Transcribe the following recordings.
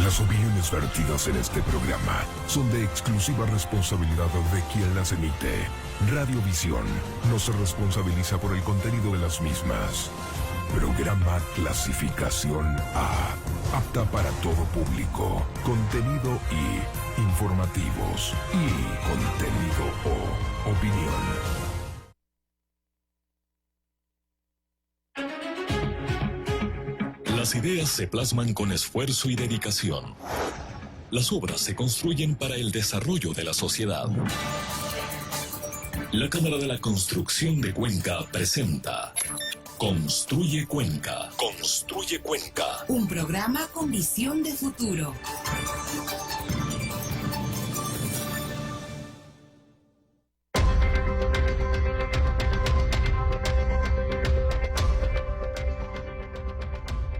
Las opiniones vertidas en este programa son de exclusiva responsabilidad de quien las emite. Radiovisión no se responsabiliza por el contenido de las mismas. Programa clasificación A, apta para todo público. Contenido I, informativos. Y contenido O, opinión. Las ideas se plasman con esfuerzo y dedicación. Las obras se construyen para el desarrollo de la sociedad. La Cámara de la Construcción de Cuenca presenta Construye Cuenca. Construye Cuenca. Un programa con visión de futuro.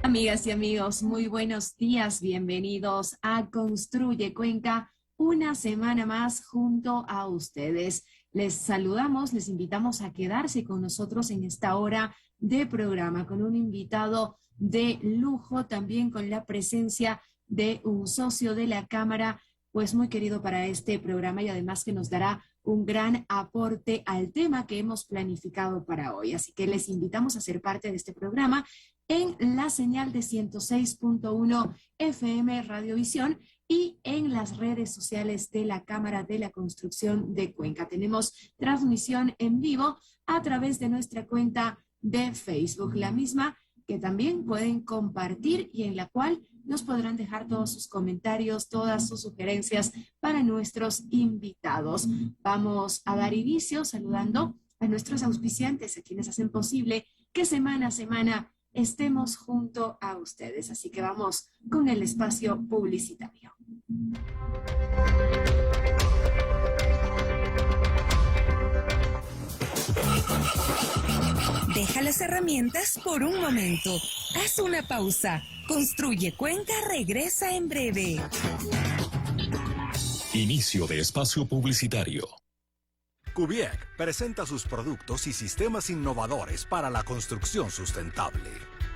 Amigas y amigos, muy buenos días, bienvenidos a Construye Cuenca, una semana más junto a ustedes. Les saludamos, les invitamos a quedarse con nosotros en esta hora de programa, con un invitado de lujo, también con la presencia de un socio de la Cámara, pues muy querido para este programa y además que nos dará un gran aporte al tema que hemos planificado para hoy. Así que les invitamos a ser parte de este programa en la señal de 106.1 FM Radiovisión y en las redes sociales de la Cámara de la Construcción de Cuenca. Tenemos transmisión en vivo a través de nuestra cuenta de Facebook, la misma que también pueden compartir y en la cual nos podrán dejar todos sus comentarios, todas sus sugerencias para nuestros invitados. Vamos a dar inicio saludando a nuestros auspiciantes, a quienes hacen posible que semana a semana estemos junto a ustedes. Así que vamos con el espacio publicitario. Deja las herramientas por un momento. Haz una pausa. Construye Cuenca regresa en breve. Inicio de espacio publicitario. Kubiak presenta sus productos y sistemas innovadores para la construcción sustentable.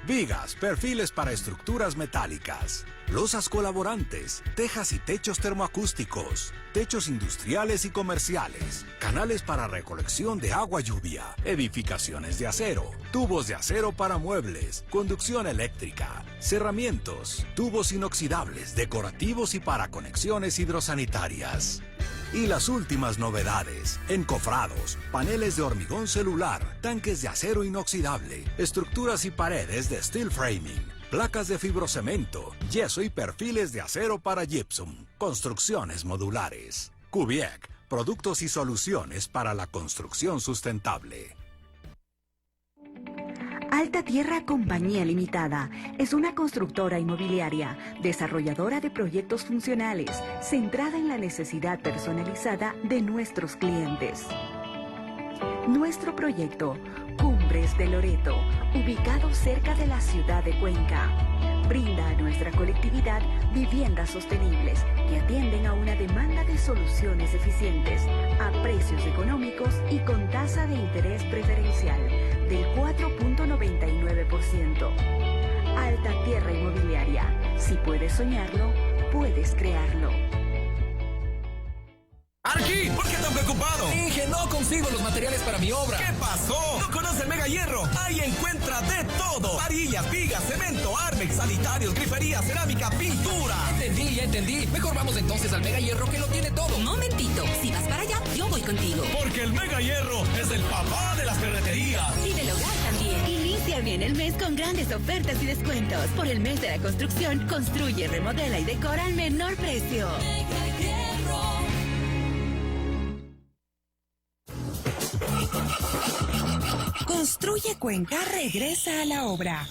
Vigas, perfiles para estructuras metálicas, losas colaborantes, tejas y techos termoacústicos, techos industriales y comerciales, canales para recolección de agua lluvia, edificaciones de acero, tubos de acero para muebles, conducción eléctrica, cerramientos, tubos inoxidables, decorativos y para conexiones hidrosanitarias. Y las últimas novedades, encofrados, paneles de hormigón celular, tanques de acero inoxidable, estructuras y paredes de steel framing, placas de fibrocemento, yeso y perfiles de acero para gypsum, construcciones modulares. Kubiak, productos y soluciones para la construcción sustentable. Alta Tierra Compañía Limitada es una constructora inmobiliaria, desarrolladora de proyectos funcionales, centrada en la necesidad personalizada de nuestros clientes. Nuestro proyecto, Cumbres de Loreto, ubicado cerca de la ciudad de Cuenca, brinda a nuestra colectividad viviendas sostenibles que atienden a una demanda de soluciones eficientes, a precios económicos y con tasa de interés preferencial del 4.99%. Alta Tierra Inmobiliaria. Si puedes soñarlo, puedes crearlo. ¡Arqui! ¿Por qué tan preocupado? Inge, no consigo los materiales para mi obra. ¿Qué pasó? ¿No conoce el Mega Hierro? Ahí encuentra de todo. Varillas, vigas, cemento, Armex, sanitarios, grifería, cerámica, pintura. Ya entendí. Mejor vamos entonces al Mega Hierro que lo tiene todo. Momentito, si vas para allá, yo voy contigo. Porque el Mega Hierro es el papá de las ferreterías. Y del hogar también. Inicia bien el mes con grandes ofertas y descuentos. Por el mes de la construcción, construye, remodela y decora al menor precio. Mega Hierro. Construye Cuenca regresa a la obra.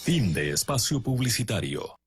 Fin de espacio publicitario.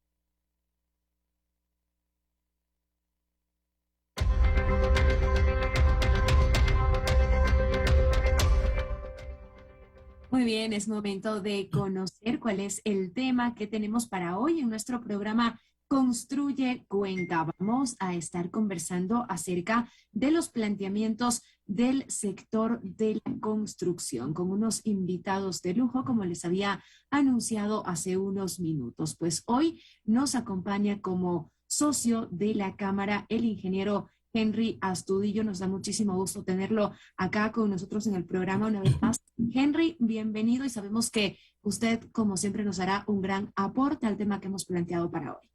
Muy bien, es momento de conocer cuál es el tema que tenemos para hoy en nuestro programa Construye Cuenca. Vamos a estar conversando acerca de los planteamientos del sector de la construcción, con unos invitados de lujo, como les había anunciado hace unos minutos. Pues hoy nos acompaña como socio de la Cámara el ingeniero Henry Astudillo. Nos da muchísimo gusto tenerlo acá con nosotros en el programa una vez más. Henry, bienvenido, y sabemos que usted, como siempre, nos hará un gran aporte al tema que hemos planteado para hoy.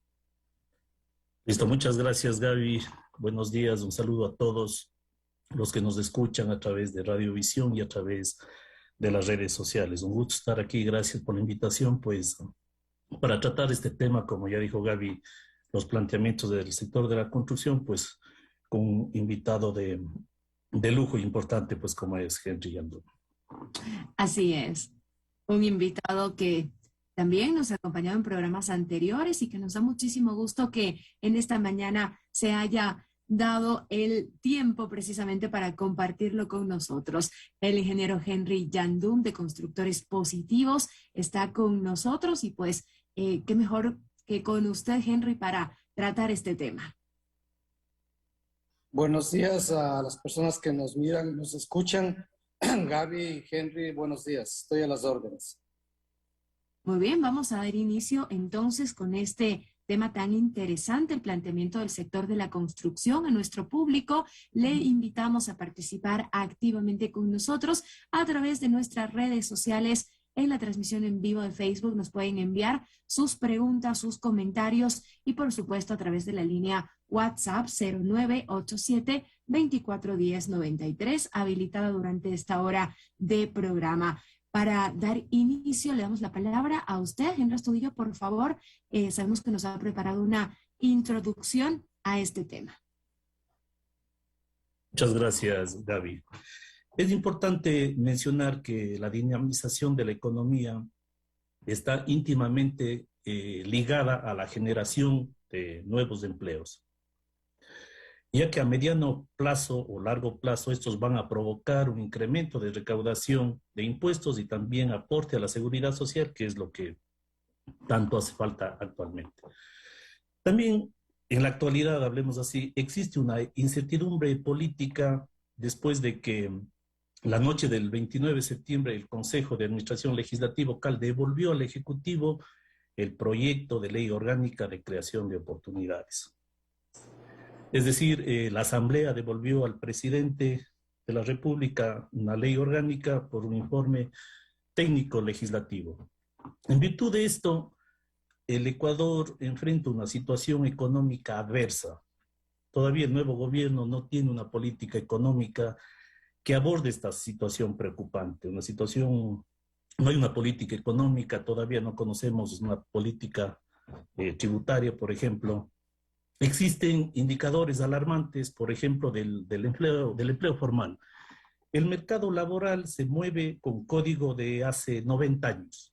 Listo, muchas gracias, Gaby. Buenos días, un saludo a todos los que nos escuchan a través de Radiovisión y a través de las redes sociales. Un gusto estar aquí, gracias por la invitación, pues, para tratar este tema, como ya dijo Gaby, los planteamientos del sector de la construcción, pues, con un invitado de lujo importante, pues, como es Henry Yandún. Así es, un invitado que también nos ha acompañado en programas anteriores y que nos da muchísimo gusto que en esta mañana se haya dado el tiempo precisamente para compartirlo con nosotros. El ingeniero Henry Yandún de Constructores Positivos está con nosotros y pues qué mejor que con usted, Henry, para tratar este tema. Buenos días a las personas que nos miran y nos escuchan. Gaby, Henry, buenos días. Estoy a las órdenes. Muy bien, vamos a dar inicio entonces con este tema tan interesante, el planteamiento del sector de la construcción. A nuestro público le invitamos a participar activamente con nosotros a través de nuestras redes sociales. En la transmisión en vivo de Facebook nos pueden enviar sus preguntas, sus comentarios y por supuesto a través de la línea WhatsApp 0987-241093, habilitada durante esta hora de programa. Para dar inicio, le damos la palabra a usted, Henry Astudillo, por favor. Sabemos que nos ha preparado una introducción a este tema. Muchas gracias, Gaby. Es importante mencionar que la dinamización de la economía está íntimamente ligada a la generación de nuevos empleos, ya que a mediano plazo o largo plazo estos van a provocar un incremento de recaudación de impuestos y también aporte a la seguridad social, que es lo que tanto hace falta actualmente. También en la actualidad, hablemos así, existe una incertidumbre política después de que la noche del 29 de septiembre el Consejo de Administración Legislativo local devolvió al Ejecutivo el proyecto de ley orgánica de creación de oportunidades. Es decir, la Asamblea devolvió al presidente de la República una ley orgánica por un informe técnico legislativo. En virtud de esto, el Ecuador enfrenta una situación económica adversa. Todavía el nuevo gobierno no tiene una política económica que aborde esta situación preocupante. No hay una política económica, todavía no conocemos una política tributaria, por ejemplo. Existen indicadores alarmantes, por ejemplo, del empleo formal. El mercado laboral se mueve con código de hace 90 años.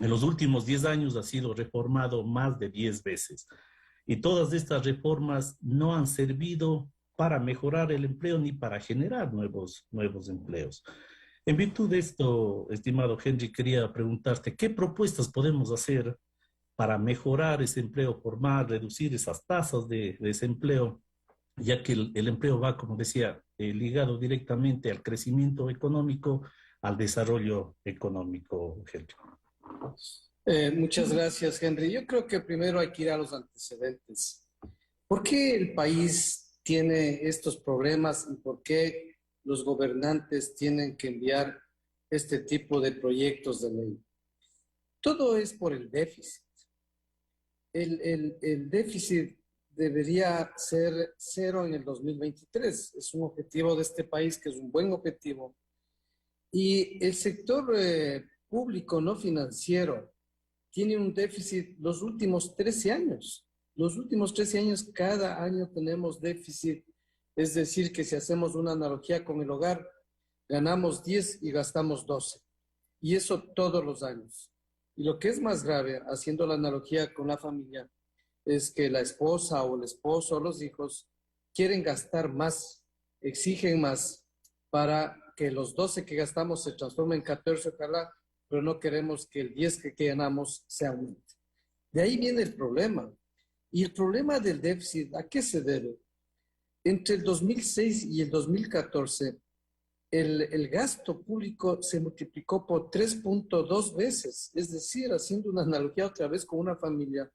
En los últimos 10 años ha sido reformado más de 10 veces. Y todas estas reformas no han servido para mejorar el empleo ni para generar nuevos empleos. En virtud de esto, estimado Henry, quería preguntarte, ¿qué propuestas podemos hacer para mejorar ese empleo formal, reducir esas tasas de desempleo, ya que el empleo va, como decía, ligado directamente al crecimiento económico, al desarrollo económico, Henry? Muchas gracias, Henry. Yo creo que primero hay que ir a los antecedentes. ¿Por qué el país tiene estos problemas y por qué los gobernantes tienen que enviar este tipo de proyectos de ley? Todo es por el déficit. El déficit debería ser cero en el 2023. Es un objetivo de este país que es un buen objetivo. Y el sector público no financiero tiene un déficit los últimos 13 años. Los últimos 13 años, cada año tenemos déficit. Es decir, que si hacemos una analogía con el hogar, ganamos 10 y gastamos 12. Y eso todos los años. Y lo que es más grave, haciendo la analogía con la familia, es que la esposa o el esposo o los hijos quieren gastar más, exigen más para que los 12 que gastamos se transformen en 14, ojalá, pero no queremos que el 10 que ganamos se aumente. De ahí viene el problema. Y el problema del déficit, ¿a qué se debe? Entre el 2006 y el 2014, el gasto público se multiplicó por 3.2 veces. Es decir, haciendo una analogía otra vez con una familia,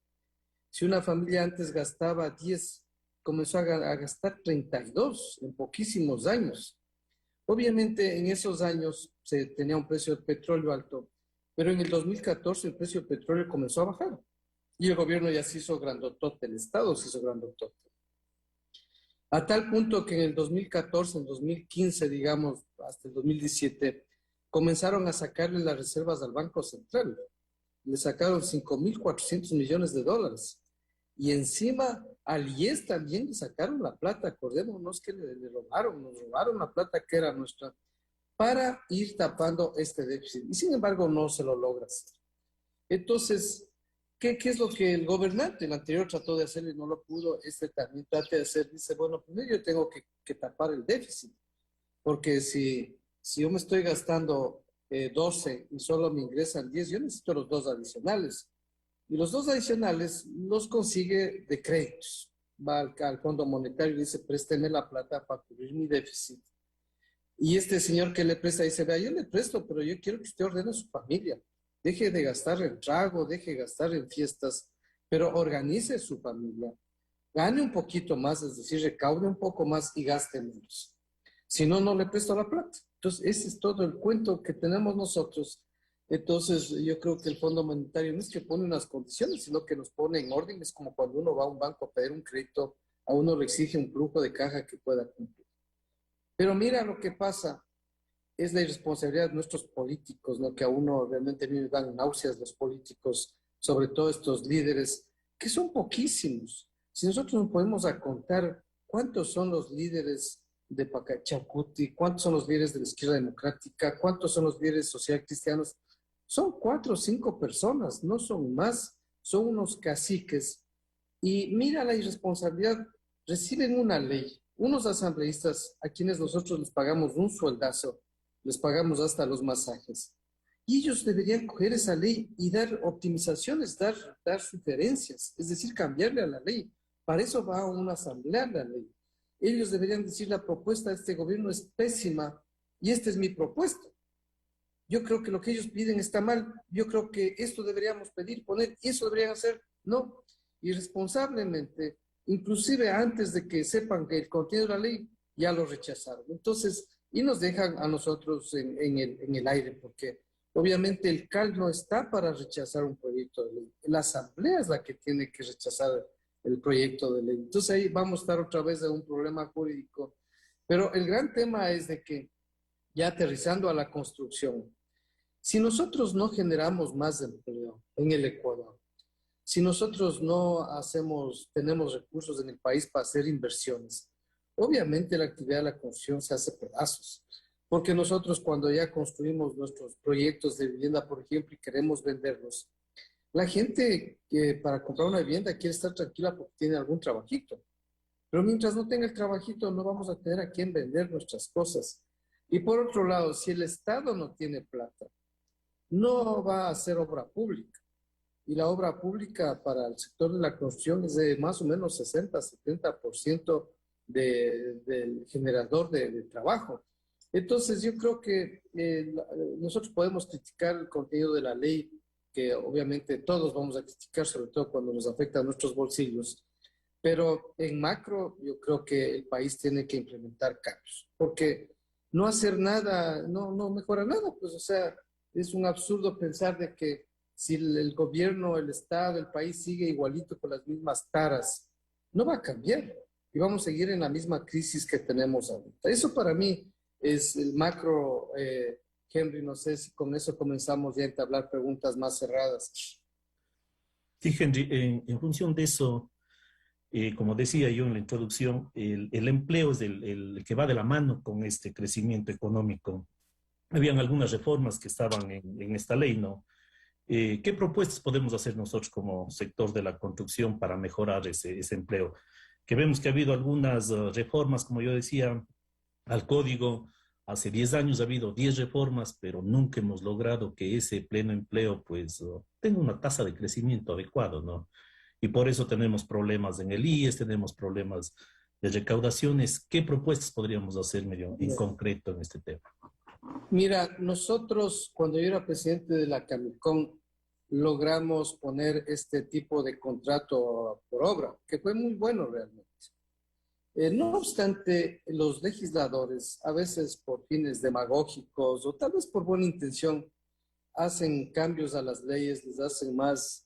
si una familia antes gastaba 10, comenzó a gastar 32 en poquísimos años. Obviamente en esos años se tenía un precio de petróleo alto, pero en el 2014 el precio del petróleo comenzó a bajar y el gobierno ya se hizo grandotote, el Estado se hizo grandotote. A tal punto que en el 2014, en 2015, digamos, hasta el 2017, comenzaron a sacarle las reservas al Banco Central. Le sacaron 5.400 millones de dólares. Y encima al IES también le sacaron la plata. Acordémonos que nos robaron la plata que era nuestra para ir tapando este déficit. Y sin embargo no se lo logra hacer. Entonces, ¿qué es lo que el gobernante, el anterior, trató de hacer y no lo pudo? Este también trata de hacer, dice, bueno, primero yo tengo que tapar el déficit, porque si yo me estoy gastando 12 y solo me ingresan 10, yo necesito los 2 adicionales. Y los 2 adicionales los consigue de créditos. Va al Fondo Monetario y dice, présteme la plata para cubrir mi déficit. Y este señor que le presta dice, vea, yo le presto, pero yo quiero que usted ordene a su familia. Deje de gastar en trago, deje de gastar en fiestas, pero organice su familia. Gane un poquito más, es decir, recaude un poco más y gaste menos. Si no, no le presto la plata. Entonces, ese es todo el cuento que tenemos nosotros. Entonces, yo creo que el Fondo Monetario no es que pone unas condiciones, sino que nos pone en orden. Es como cuando uno va a un banco a pedir un crédito, a uno le exige un flujo de caja que pueda cumplir. Pero mira lo que pasa. Es la irresponsabilidad de nuestros políticos, ¿no? Que a uno realmente me dan náuseas los políticos, sobre todo estos líderes, que son poquísimos. Si nosotros nos podemos a contar cuántos son los líderes de Pacachacuti, cuántos son los líderes de la izquierda democrática, cuántos son los líderes social cristianos, son 4 o 5 personas, no son más, son unos caciques. Y mira la irresponsabilidad, reciben una ley, unos asambleístas a quienes nosotros les pagamos un sueldazo, les pagamos hasta los masajes. Y ellos deberían coger esa ley y dar optimizaciones, dar sugerencias, es decir, cambiarle a la ley. Para eso va a una asamblea la ley. Ellos deberían decir, la propuesta de este gobierno es pésima y esta es mi propuesta. Yo creo que lo que ellos piden está mal. Yo creo que esto deberíamos pedir, poner, y eso deberían hacer. No, irresponsablemente, inclusive antes de que sepan que el contenido de la ley, ya lo rechazaron. Entonces, y nos dejan a nosotros en el aire, porque obviamente el CAL no está para rechazar un proyecto de ley. La asamblea es la que tiene que rechazar el proyecto de ley. Entonces ahí vamos a estar otra vez en un problema jurídico. Pero el gran tema es de que, ya aterrizando a la construcción, si nosotros no generamos más empleo en el Ecuador, si nosotros no tenemos recursos en el país para hacer inversiones, obviamente la actividad de la construcción se hace pedazos, porque nosotros cuando ya construimos nuestros proyectos de vivienda, por ejemplo, y queremos venderlos, la gente que para comprar una vivienda quiere estar tranquila porque tiene algún trabajito, pero mientras no tenga el trabajito no vamos a tener a quién vender nuestras cosas. Y por otro lado, si el Estado no tiene plata, no va a hacer obra pública. Y la obra pública para el sector de la construcción es de más o menos 60-70% del generador de trabajo. Entonces yo creo que nosotros podemos criticar el contenido de la ley, que obviamente todos vamos a criticar, sobre todo cuando nos afecta a nuestros bolsillos, pero en macro yo creo que el país tiene que implementar cambios, porque no hacer nada no mejora nada, pues o sea, es un absurdo pensar de que si el gobierno, el Estado, el país sigue igualito con las mismas taras, no va a cambiar y vamos a seguir en la misma crisis que tenemos ahorita. Eso para mí es el macro, Henry, no sé si con eso comenzamos ya a entablar preguntas más cerradas. Sí, Henry, en función de eso, como decía yo en la introducción, el empleo es el que va de la mano con este crecimiento económico. Habían algunas reformas que estaban en esta ley, ¿no? ¿Qué propuestas podemos hacer nosotros como sector de la construcción para mejorar ese empleo? Que vemos que ha habido algunas reformas, como yo decía, al código. Hace 10 años ha habido 10 reformas, pero nunca hemos logrado que ese pleno empleo pues tenga una tasa de crecimiento adecuado, ¿no? Y por eso tenemos problemas en el IES, tenemos problemas de recaudaciones. ¿Qué propuestas podríamos hacer medio en concreto en este tema? Mira, nosotros cuando yo era presidente de la Camicon logramos poner este tipo de contrato por obra, que fue muy bueno realmente. No obstante, los legisladores, a veces por fines demagógicos o tal vez por buena intención, hacen cambios a las leyes, les hacen más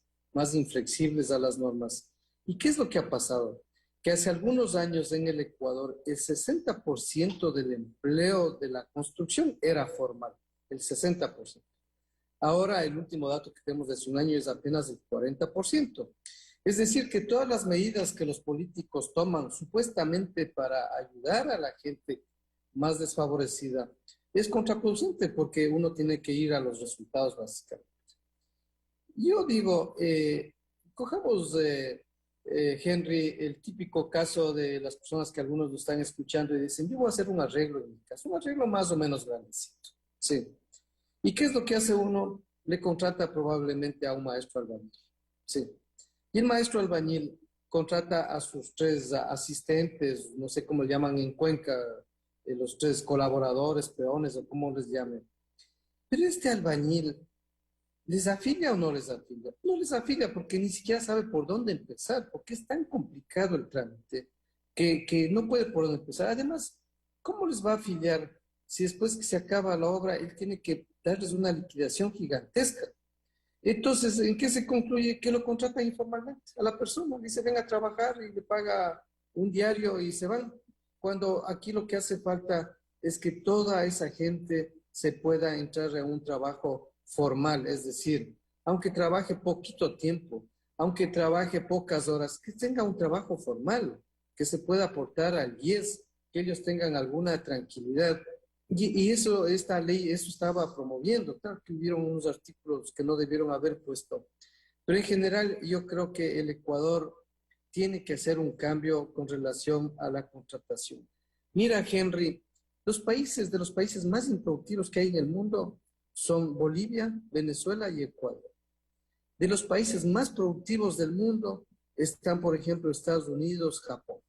inflexibles a las normas. ¿Y qué es lo que ha pasado? Que hace algunos años en el Ecuador el 60% del empleo de la construcción era formal, el 60%. Ahora el último dato que tenemos de hace un año es apenas el 40%. Es decir, que todas las medidas que los políticos toman supuestamente para ayudar a la gente más desfavorecida es contraproducente porque uno tiene que ir a los resultados básicamente. Yo digo, cojamos, Henry, el típico caso de las personas que algunos lo están escuchando y dicen, yo voy a hacer un arreglo en mi casa, un arreglo más o menos grandecito. Sí. ¿Y qué es lo que hace uno? Le contrata probablemente a un maestro albañil. Sí. Y el maestro albañil contrata a sus 3 asistentes, no sé cómo le llaman en Cuenca, los 3 colaboradores, peones o como les llamen. Pero este albañil, ¿les afilia o no les afilia? No les afilia porque ni siquiera sabe por dónde empezar, porque es tan complicado el trámite que no puede por dónde empezar. Además, ¿cómo les va a afiliar si después que se acaba la obra él tiene que darles una liquidación gigantesca? Entonces, ¿en qué se concluye? Que lo contratan informalmente a la persona. Dice, ven a trabajar y le paga un diario y se van. Cuando aquí lo que hace falta es que toda esa gente se pueda entrar en un trabajo formal, es decir, aunque trabaje poquito tiempo, aunque trabaje pocas horas, que tenga un trabajo formal, que se pueda aportar al IES, que ellos tengan alguna tranquilidad. Y eso, esta ley, eso estaba promoviendo. Claro que hubieron unos artículos que no debieron haber puesto. Pero en general yo creo que el Ecuador tiene que hacer un cambio con relación a la contratación. Mira, Henry, los países más improductivos que hay en el mundo son Bolivia, Venezuela y Ecuador. De los países más productivos del mundo están, por ejemplo, Estados Unidos, Japón.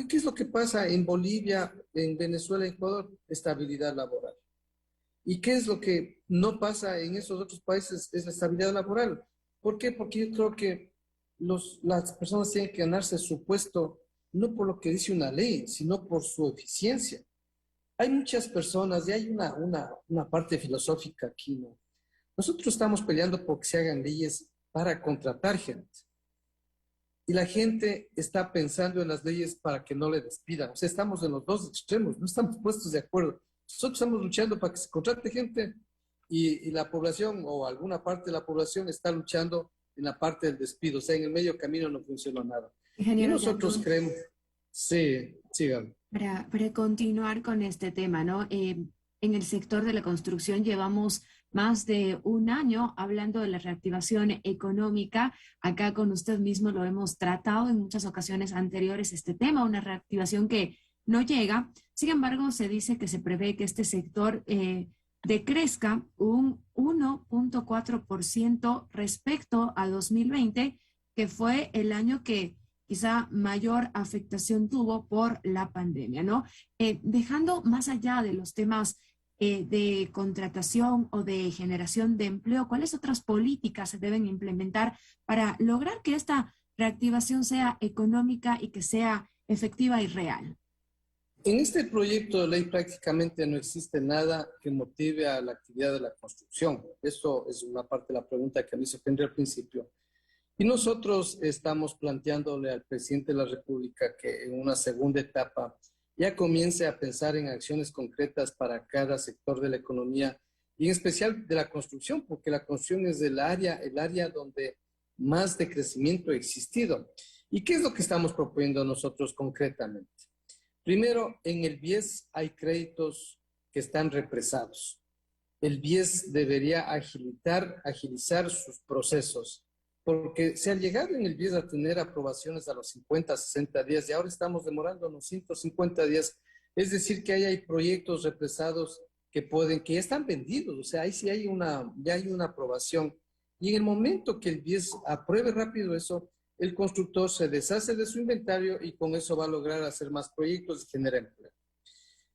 ¿Qué es lo que pasa en Bolivia, en Venezuela y Ecuador? Estabilidad laboral. ¿Y qué es lo que no pasa en esos otros países? Es la estabilidad laboral. ¿Por qué? Porque yo creo que las personas tienen que ganarse su puesto no por lo que dice una ley, sino por su eficiencia. Hay muchas personas, y hay una parte filosófica aquí, ¿no? Nosotros estamos peleando por que se hagan leyes para contratar gente. Y la gente está pensando en las leyes para que no le despidan. O sea, estamos en los dos extremos, no estamos puestos de acuerdo. Nosotros estamos luchando para que se contrate gente y la población o alguna parte de la población está luchando en la parte del despido. O sea, en el medio camino no funciona nada. Y nosotros creemos... Sí, sigan. Para continuar con este tema, ¿no? En el sector de la construcción llevamos más de un año hablando de la reactivación económica. Acá con usted mismo lo hemos tratado en muchas ocasiones anteriores este tema, una reactivación que no llega. Sin embargo, se dice que se prevé que este sector decrezca un 1.4% respecto a 2020, que fue el año que quizá mayor afectación tuvo por la pandemia, ¿no? Dejando más allá de los temas de contratación o de generación de empleo, ¿cuáles otras políticas se deben implementar para lograr que esta reactivación sea económica y que sea efectiva y real? En este proyecto de ley prácticamente no existe nada que motive a la actividad de la construcción. Eso es una parte de la pregunta que me hizo Henry al principio. Y nosotros estamos planteándole al presidente de la República que en una segunda etapa ya comience a pensar en acciones concretas para cada sector de la economía y en especial de la construcción, porque la construcción es el área donde más decrecimiento ha existido. ¿Y qué es lo que estamos proponiendo nosotros concretamente? Primero, en el BIES hay créditos que están represados. El BIES debería agilizar sus procesos, porque se ha llegado en el BIES a tener aprobaciones a los 50, 60 días y ahora estamos demorándonos 150 días. Es decir, que ahí hay proyectos represados que ya están vendidos, o sea, ahí sí ya hay una aprobación. Y en el momento que el BIES apruebe rápido eso, el constructor se deshace de su inventario y con eso va a lograr hacer más proyectos y genera empleo.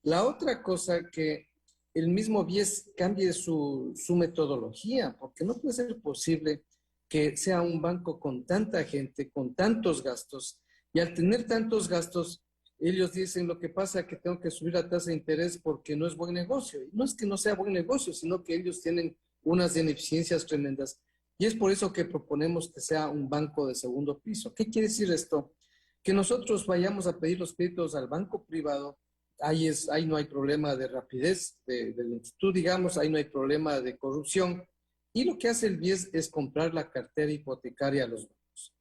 La otra cosa que el mismo BIES cambie su metodología, porque no puede ser posible que sea un banco con tanta gente, con tantos gastos, y al tener tantos gastos, ellos dicen lo que pasa es que tengo que subir la tasa de interés porque no es buen negocio. Y no es que no sea buen negocio, sino que ellos tienen unas ineficiencias tremendas. Y es por eso que proponemos que sea un banco de segundo piso. ¿Qué quiere decir esto? Que nosotros vayamos a pedir los créditos al banco privado. Ahí no hay problema de rapidez, de lentitud, digamos, ahí no hay problema de corrupción. Y lo que hace el BIES es comprar la cartera hipotecaria a los bancos.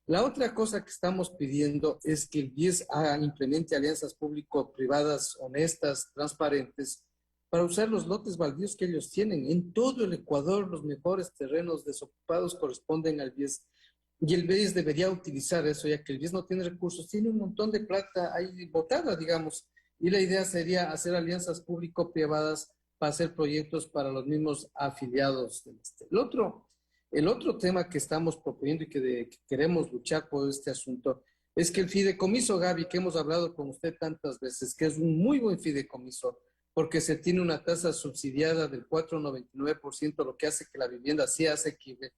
La otra cosa que estamos pidiendo es que el BIES implemente alianzas público-privadas honestas, transparentes, para usar los lotes baldíos que ellos tienen. En todo el Ecuador, los mejores terrenos desocupados corresponden al BIES. Y el BIES debería utilizar eso, ya que el BIES no tiene recursos, tiene un montón de plata ahí botada, digamos. Y la idea sería hacer alianzas público-privadas para hacer proyectos para los mismos afiliados del este. El otro tema que estamos proponiendo y que queremos luchar por este asunto es que el fideicomiso, Gaby, que hemos hablado con usted tantas veces, que es un muy buen fideicomiso, porque se tiene una tasa subsidiada del 4,99%, lo que hace que la vivienda sea asequible,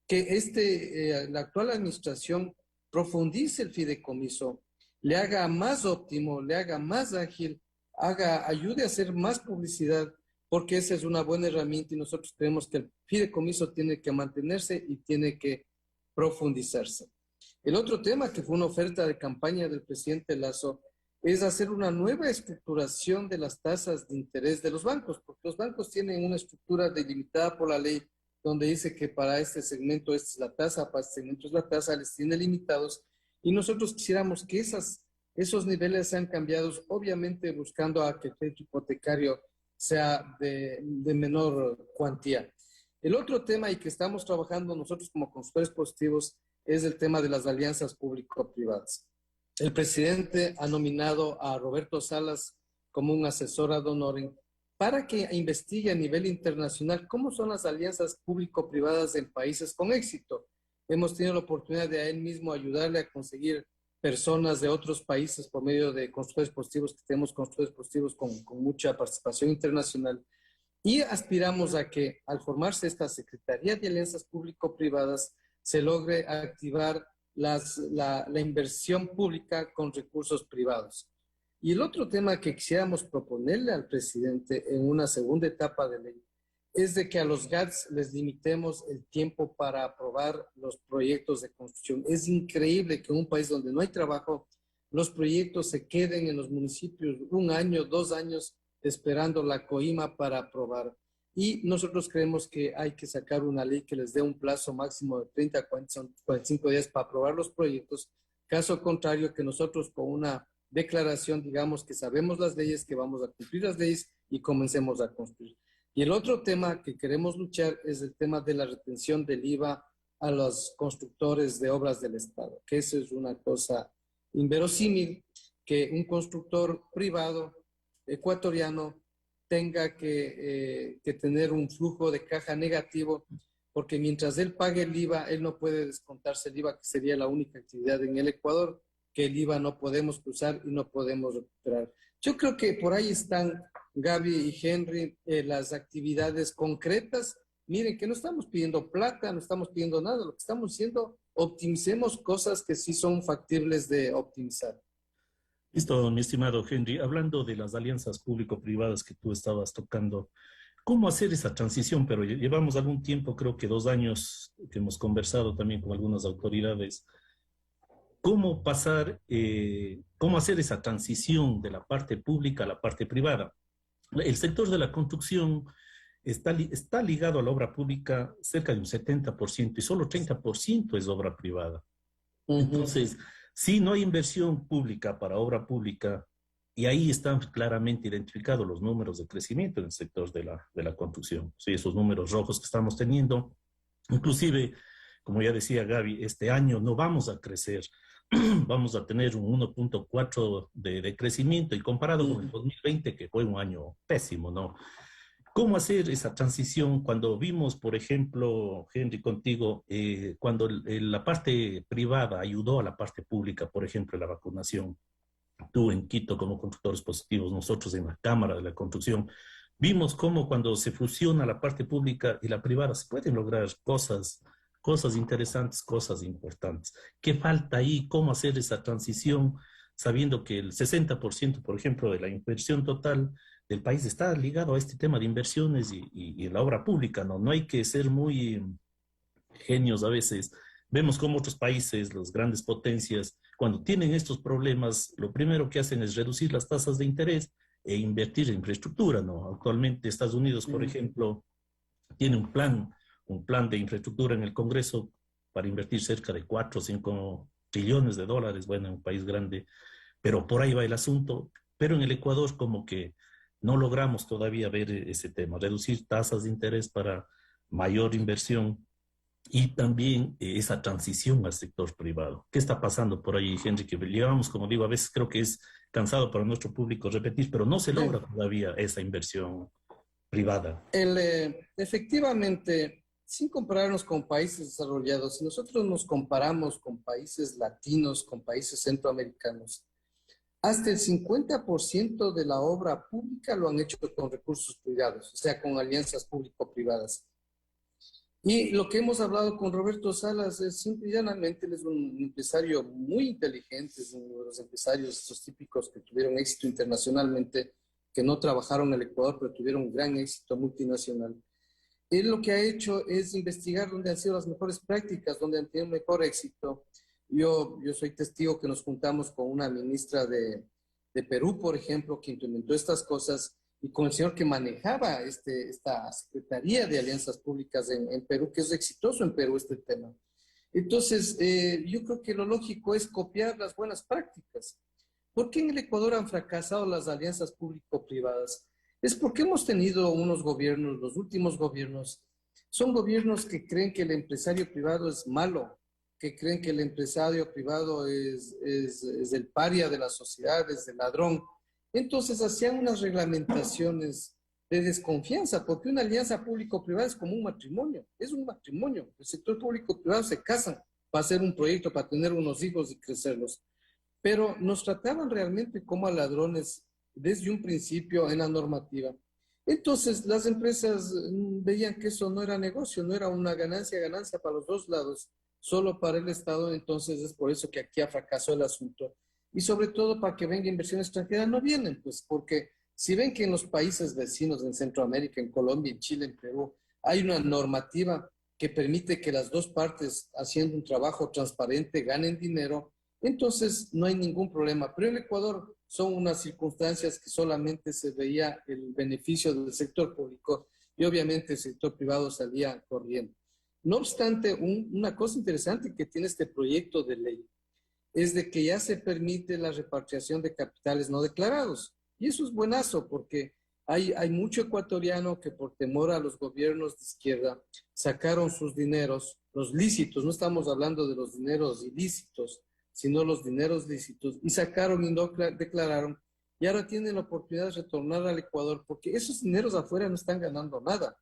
que la actual administración profundice el fideicomiso, le haga más óptimo, le haga más ágil, ayude a hacer más publicidad, porque esa es una buena herramienta y nosotros creemos que el fideicomiso tiene que mantenerse y tiene que profundizarse. El otro tema que fue una oferta de campaña del presidente Lasso es hacer una nueva estructuración de las tasas de interés de los bancos, porque los bancos tienen una estructura delimitada por la ley donde dice que para este segmento esta es la tasa, para este segmento es la tasa, les tiene limitados y nosotros quisiéramos que esos niveles sean cambiados, obviamente buscando a que el crédito hipotecario sea de menor cuantía. El otro tema y que estamos trabajando nosotros como consultores positivos es el tema de las alianzas público-privadas. El presidente ha nominado a Roberto Salas como un asesor ad honorem para que investigue a nivel internacional cómo son las alianzas público-privadas en países con éxito. Hemos tenido la oportunidad de a él mismo ayudarle a conseguir personas de otros países por medio de consultores positivos, que tenemos consultores positivos con mucha participación internacional. Y aspiramos a que al formarse esta Secretaría de Alianzas Público-Privadas se logre activar la inversión pública con recursos privados. Y el otro tema que quisiéramos proponerle al presidente en una segunda etapa de ley es de que a los GATS les limitemos el tiempo para aprobar los proyectos de construcción. Es increíble que en un país donde no hay trabajo, los proyectos se queden en los municipios 1 año, 2 años, esperando la coima para aprobar. Y nosotros creemos que hay que sacar una ley que les dé un plazo máximo de 30 a 45 días para aprobar los proyectos. Caso contrario, que nosotros con una declaración digamos que sabemos las leyes, que vamos a cumplir las leyes y comencemos a construir. Y el otro tema que queremos luchar es el tema de la retención del IVA a los constructores de obras del Estado, que eso es una cosa inverosímil, que un constructor privado ecuatoriano tenga que tener un flujo de caja negativo, porque mientras él pague el IVA, él no puede descontarse el IVA, que sería la única actividad en el Ecuador, que el IVA no podemos cruzar y no podemos recuperar. Yo creo que por ahí están, Gaby y Henry, las actividades concretas. Miren que no estamos pidiendo plata, no estamos pidiendo nada, lo que estamos diciendo, optimicemos cosas que sí son factibles de optimizar. Listo, mi estimado Henry. Hablando de las alianzas público-privadas que tú estabas tocando, ¿cómo hacer esa transición? Pero llevamos algún tiempo, creo que 2 años, que hemos conversado también con algunas autoridades. ¿Cómo cómo hacer esa transición de la parte pública a la parte privada? El sector de la construcción está ligado a la obra pública cerca de un 70% y solo 30% es obra privada. Entonces, si no hay inversión pública para obra pública, y ahí están claramente identificados los números de crecimiento en el sector de la construcción, ¿sí? Esos números rojos que estamos teniendo, inclusive, como ya decía Gaby, este año no vamos a crecer, vamos a tener un 1.4 de crecimiento, y comparado con el 2020, que fue un año pésimo, ¿no? ¿Cómo hacer esa transición cuando vimos, por ejemplo, Henry, contigo, cuando la parte privada ayudó a la parte pública, por ejemplo, la vacunación? Tú en Quito como constructores positivos, nosotros en la Cámara de la Construcción, vimos cómo cuando se fusiona la parte pública y la privada se pueden lograr cosas interesantes, cosas importantes. ¿Qué falta ahí? ¿Cómo hacer esa transición sabiendo que el 60%, por ejemplo, de la inversión total del país está ligado a este tema de inversiones y la obra pública, ¿no? No hay que ser muy genios a veces. Vemos cómo otros países, las grandes potencias, cuando tienen estos problemas, lo primero que hacen es reducir las tasas de interés e invertir en infraestructura, ¿no? Actualmente Estados Unidos, por ejemplo, tiene un plan de infraestructura en el Congreso para invertir cerca de 4 o 5 trillones de dólares, bueno, en un país grande, pero por ahí va el asunto. Pero en el Ecuador como que no logramos todavía ver ese tema, reducir tasas de interés para mayor inversión y también esa transición al sector privado. ¿Qué está pasando por ahí, Henry? Que llevamos, como digo, a veces creo que es cansado para nuestro público repetir, pero no se logra todavía esa inversión privada. Efectivamente, sin compararnos con países desarrollados, si nosotros nos comparamos con países latinos, con países centroamericanos, hasta el 50% de la obra pública lo han hecho con recursos privados, o sea, con alianzas público-privadas. Y lo que hemos hablado con Roberto Salas es simple y llanamente, él es un empresario muy inteligente, es uno de los empresarios estos típicos que tuvieron éxito internacionalmente, que no trabajaron en el Ecuador, pero tuvieron un gran éxito multinacional. Él lo que ha hecho es investigar dónde han sido las mejores prácticas, dónde han tenido mejor éxito. Yo soy testigo que nos juntamos con una ministra de Perú, por ejemplo, que implementó estas cosas, y con el señor que manejaba esta Secretaría de Alianzas Públicas en Perú, que es exitoso en Perú este tema. Entonces, yo creo que lo lógico es copiar las buenas prácticas. ¿Por qué en el Ecuador han fracasado las alianzas público-privadas? Es porque hemos tenido unos gobiernos, los últimos gobiernos, son gobiernos que creen que el empresario privado es malo, que creen que el empresario privado es el paria de la sociedad, es el ladrón. Entonces hacían unas reglamentaciones de desconfianza, porque una alianza público-privada es como un matrimonio, es un matrimonio. El sector público-privado se casan para hacer un proyecto, para tener unos hijos y crecerlos. Pero nos trataban realmente como a ladrones desde un principio en la normativa. Entonces las empresas veían que eso no era negocio, no era una ganancia para los dos lados, solo para el Estado. Entonces es por eso que aquí ha fracasado el asunto. Y sobre todo para que venga inversión extranjera, no vienen, pues porque si ven que en los países vecinos, en Centroamérica, en Colombia, en Chile, en Perú, hay una normativa que permite que las dos partes, haciendo un trabajo transparente, ganen dinero, entonces no hay ningún problema. Pero en Ecuador son unas circunstancias que solamente se veía el beneficio del sector público y obviamente el sector privado salía corriendo. No obstante, una cosa interesante que tiene este proyecto de ley es de que ya se permite la repatriación de capitales no declarados. Y eso es buenazo porque hay mucho ecuatoriano que por temor a los gobiernos de izquierda sacaron sus dineros, los lícitos, no estamos hablando de los dineros ilícitos, sino los dineros lícitos, y sacaron y no declararon, y ahora tienen la oportunidad de retornar al Ecuador porque esos dineros afuera no están ganando nada.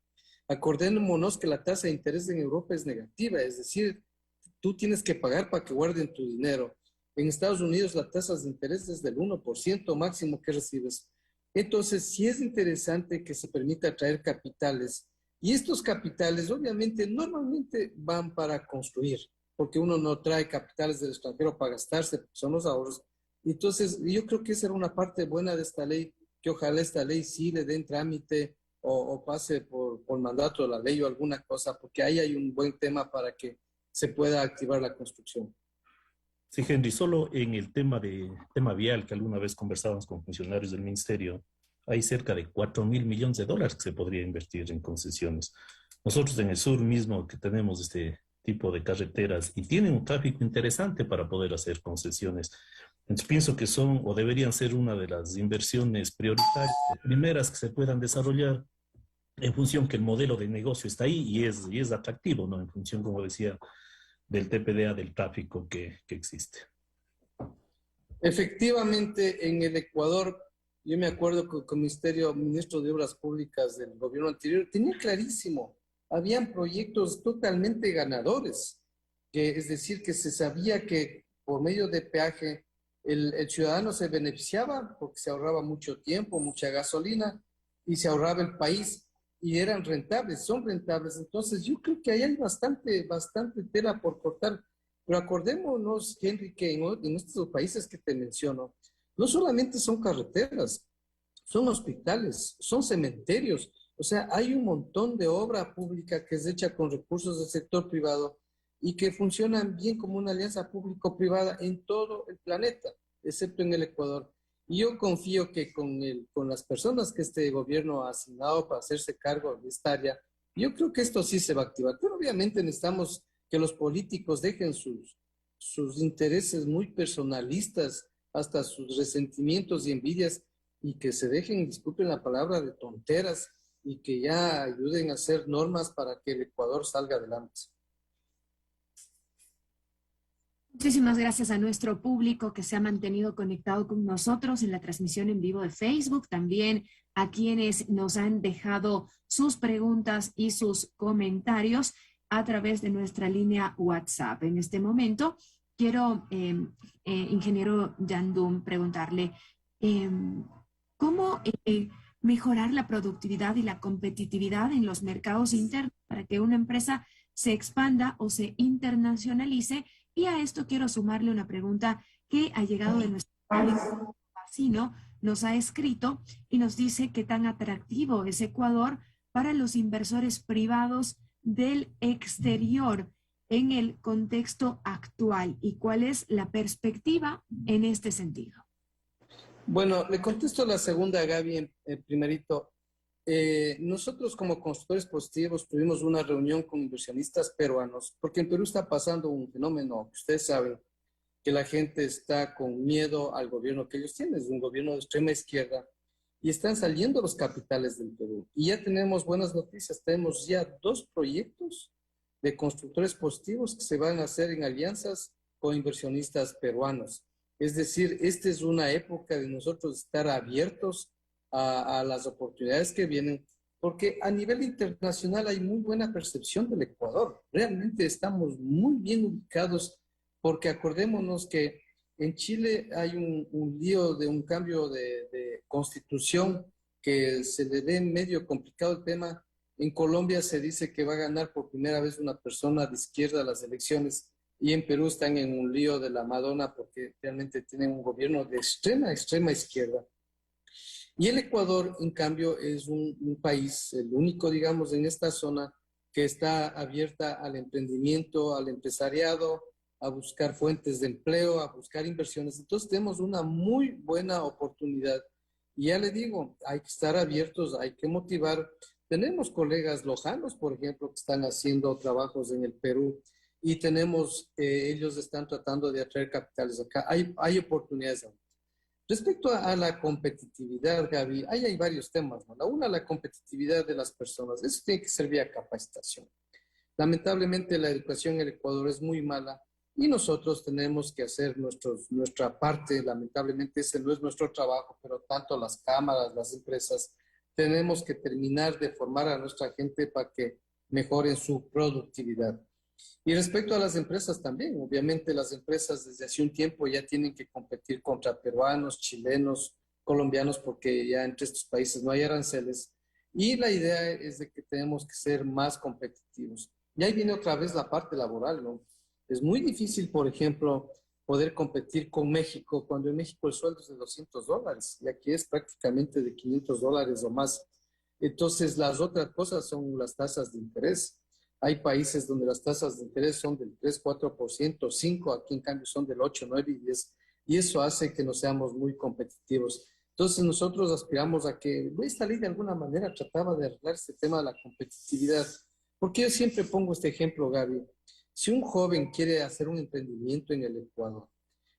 Acordémonos que la tasa de interés en Europa es negativa, es decir, tú tienes que pagar para que guarden tu dinero. En Estados Unidos la tasa de interés es del 1% máximo que recibes. Entonces, sí es interesante que se permita traer capitales. Y estos capitales, obviamente, normalmente van para construir, porque uno no trae capitales del extranjero para gastarse, son los ahorros. Entonces, yo creo que esa era una parte buena de esta ley, que ojalá esta ley sí le den trámite o pase por mandato de la ley o alguna cosa, porque ahí hay un buen tema para que se pueda activar la construcción. Sí, Henry, solo en el tema vial, que alguna vez conversábamos con funcionarios del ministerio, hay cerca de 4.000 millones de dólares que se podría invertir en concesiones. Nosotros en el sur mismo que tenemos este tipo de carreteras y tienen un tráfico interesante para poder hacer concesiones. Entonces pienso que son o deberían ser una de las inversiones prioritarias, primeras que se puedan desarrollar en función que el modelo de negocio está ahí y es atractivo, ¿no? En función, como decía, del TPDA, del tráfico que existe. Efectivamente, en el Ecuador yo me acuerdo que el ministro de Obras Públicas del gobierno anterior tenía clarísimo, habían proyectos totalmente ganadores, que es decir, que se sabía que por medio de peaje el ciudadano se beneficiaba porque se ahorraba mucho tiempo, mucha gasolina y se ahorraba el país y eran rentables, son rentables. Entonces yo creo que ahí hay bastante tela por cortar. Pero acordémonos, Henry, que en estos países que te menciono, no solamente son carreteras, son hospitales, son cementerios. O sea, hay un montón de obra pública que es hecha con recursos del sector privado y que funcionan bien como una alianza público-privada en todo el planeta, excepto en el Ecuador. Y yo confío que con las personas que este gobierno ha asignado para hacerse cargo de esta área, yo creo que esto sí se va a activar. Pero obviamente necesitamos que los políticos dejen sus intereses muy personalistas, hasta sus resentimientos y envidias, y que se dejen, disculpen la palabra, de tonteras, y que ya ayuden a hacer normas para que el Ecuador salga adelante. Muchísimas gracias a nuestro público que se ha mantenido conectado con nosotros en la transmisión en vivo de Facebook, también a quienes nos han dejado sus preguntas y sus comentarios a través de nuestra línea WhatsApp. En este momento quiero, ingeniero Yandún, preguntarle cómo mejorar la productividad y la competitividad en los mercados internos para que una empresa se expanda o se internacionalice. Y a esto quiero sumarle una pregunta que ha llegado de nuestro público vecino, nos ha escrito y nos dice qué tan atractivo es Ecuador para los inversores privados del exterior en el contexto actual y cuál es la perspectiva en este sentido. Bueno, le contesto la segunda, Gaby, primerito. Nosotros como consultores positivos tuvimos una reunión con inversionistas peruanos, porque en Perú está pasando un fenómeno que ustedes saben, que la gente está con miedo al gobierno que ellos tienen, es un gobierno de extrema izquierda, y están saliendo los capitales del Perú. Y ya tenemos buenas noticias, tenemos ya 2 proyectos de constructores positivos que se van a hacer en alianzas con inversionistas peruanos. Es decir, esta es una época de nosotros estar abiertos a las oportunidades que vienen, porque a nivel internacional hay muy buena percepción del Ecuador. Realmente estamos muy bien ubicados, porque acordémonos que en Chile hay un lío de un cambio de constitución que se le ve medio complicado el tema. En Colombia se dice que va a ganar por primera vez una persona de izquierda las elecciones, y en Perú están en un lío de la Madonna porque realmente tienen un gobierno de extrema izquierda. Y el Ecuador, en cambio, es un país, el único, digamos, en esta zona que está abierta al emprendimiento, al empresariado, a buscar fuentes de empleo, a buscar inversiones. Entonces tenemos una muy buena oportunidad. Y ya le digo, hay que estar abiertos, hay que motivar. Tenemos colegas lojanos, por ejemplo, que están haciendo trabajos en el Perú, y tenemos, ellos están tratando de atraer capitales acá. Hay oportunidades. Respecto a la competitividad, Gaby, ahí hay varios temas, ¿no? La competitividad de las personas. Eso tiene que servir a capacitación. Lamentablemente, la educación en el Ecuador es muy mala y nosotros tenemos que hacer nuestra parte. Lamentablemente, ese no es nuestro trabajo, pero tanto las cámaras, las empresas, tenemos que terminar de formar a nuestra gente para que mejoren su productividad. Y respecto a las empresas también, obviamente las empresas desde hace un tiempo ya tienen que competir contra peruanos, chilenos, colombianos, porque ya entre estos países no hay aranceles. Y la idea es de que tenemos que ser más competitivos. Y ahí viene otra vez la parte laboral, ¿no? Es muy difícil, por ejemplo, poder competir con México, cuando en México el sueldo es de $200 y aquí es prácticamente de $500 o más. Entonces, las otras cosas son las tasas de interés. Hay países donde las tasas de interés son del 3, 4%, 5%, aquí en cambio son del 8, 9 y 10%, y eso hace que no seamos muy competitivos. Entonces nosotros aspiramos a que esta ley de alguna manera trataba de arreglar este tema de la competitividad, porque yo siempre pongo este ejemplo, Gaby. Si un joven quiere hacer un emprendimiento en el Ecuador,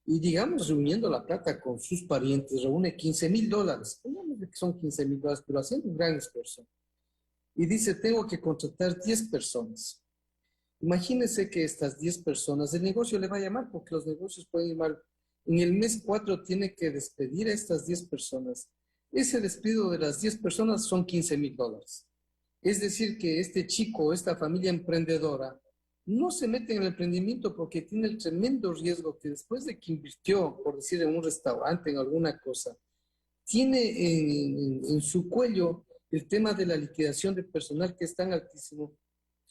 y digamos reuniendo la plata con sus parientes, reúne $15,000, pongamos que son $15,000, pero haciendo un gran esfuerzo, y dice, tengo que contratar 10 personas. Imagínense que estas 10 personas, el negocio le va a llamar, porque los negocios pueden ir mal. En el mes 4 tiene que despedir a estas 10 personas. ese despido de las 10 personas son $15,000. Es decir, que este chico, esta familia emprendedora, no se mete en el emprendimiento porque tiene el tremendo riesgo que después de que invirtió, por decir, en un restaurante, en alguna cosa, tiene en su cuello el tema de la liquidación de personal que es tan altísimo.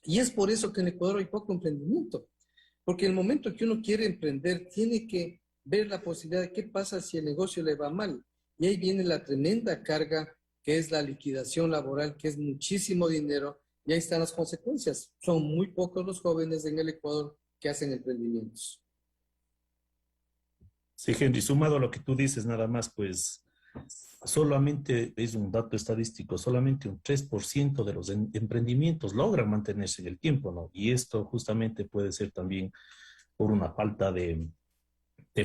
Y es por eso que en Ecuador hay poco emprendimiento. Porque en el momento que uno quiere emprender, tiene que ver la posibilidad de qué pasa si el negocio le va mal. Y ahí viene la tremenda carga que es la liquidación laboral, que es muchísimo dinero, y ahí están las consecuencias. Son muy pocos los jóvenes en el Ecuador que hacen emprendimientos. Sí, Henry, sumado a lo que tú dices nada más, pues solamente es un dato estadístico, solamente un 3% de los emprendimientos logran mantenerse en el tiempo, ¿no? Y esto justamente puede ser también por una falta de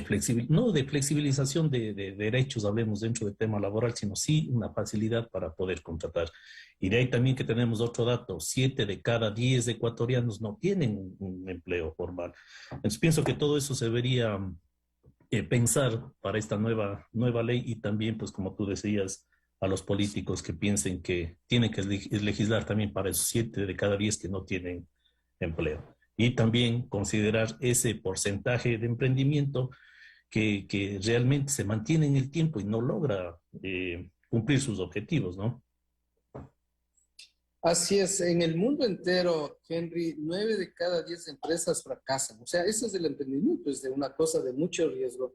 flexibilización de derechos, hablemos dentro del tema laboral, sino sí una facilidad para poder contratar. Y de ahí también que tenemos otro dato, 7 de cada 10 ecuatorianos no tienen un empleo formal. Entonces pienso que todo eso se debería pensar para esta nueva ley y también, pues como tú decías, a los políticos que piensen que tienen que legislar también para esos 7 de cada 10 que no tienen empleo. Y también considerar ese porcentaje de emprendimiento que realmente se mantiene en el tiempo y no logra cumplir sus objetivos, ¿no? Así es, en el mundo entero, Henry, 9 de cada 10 empresas fracasan. O sea, eso es el emprendimiento, es de una cosa de mucho riesgo.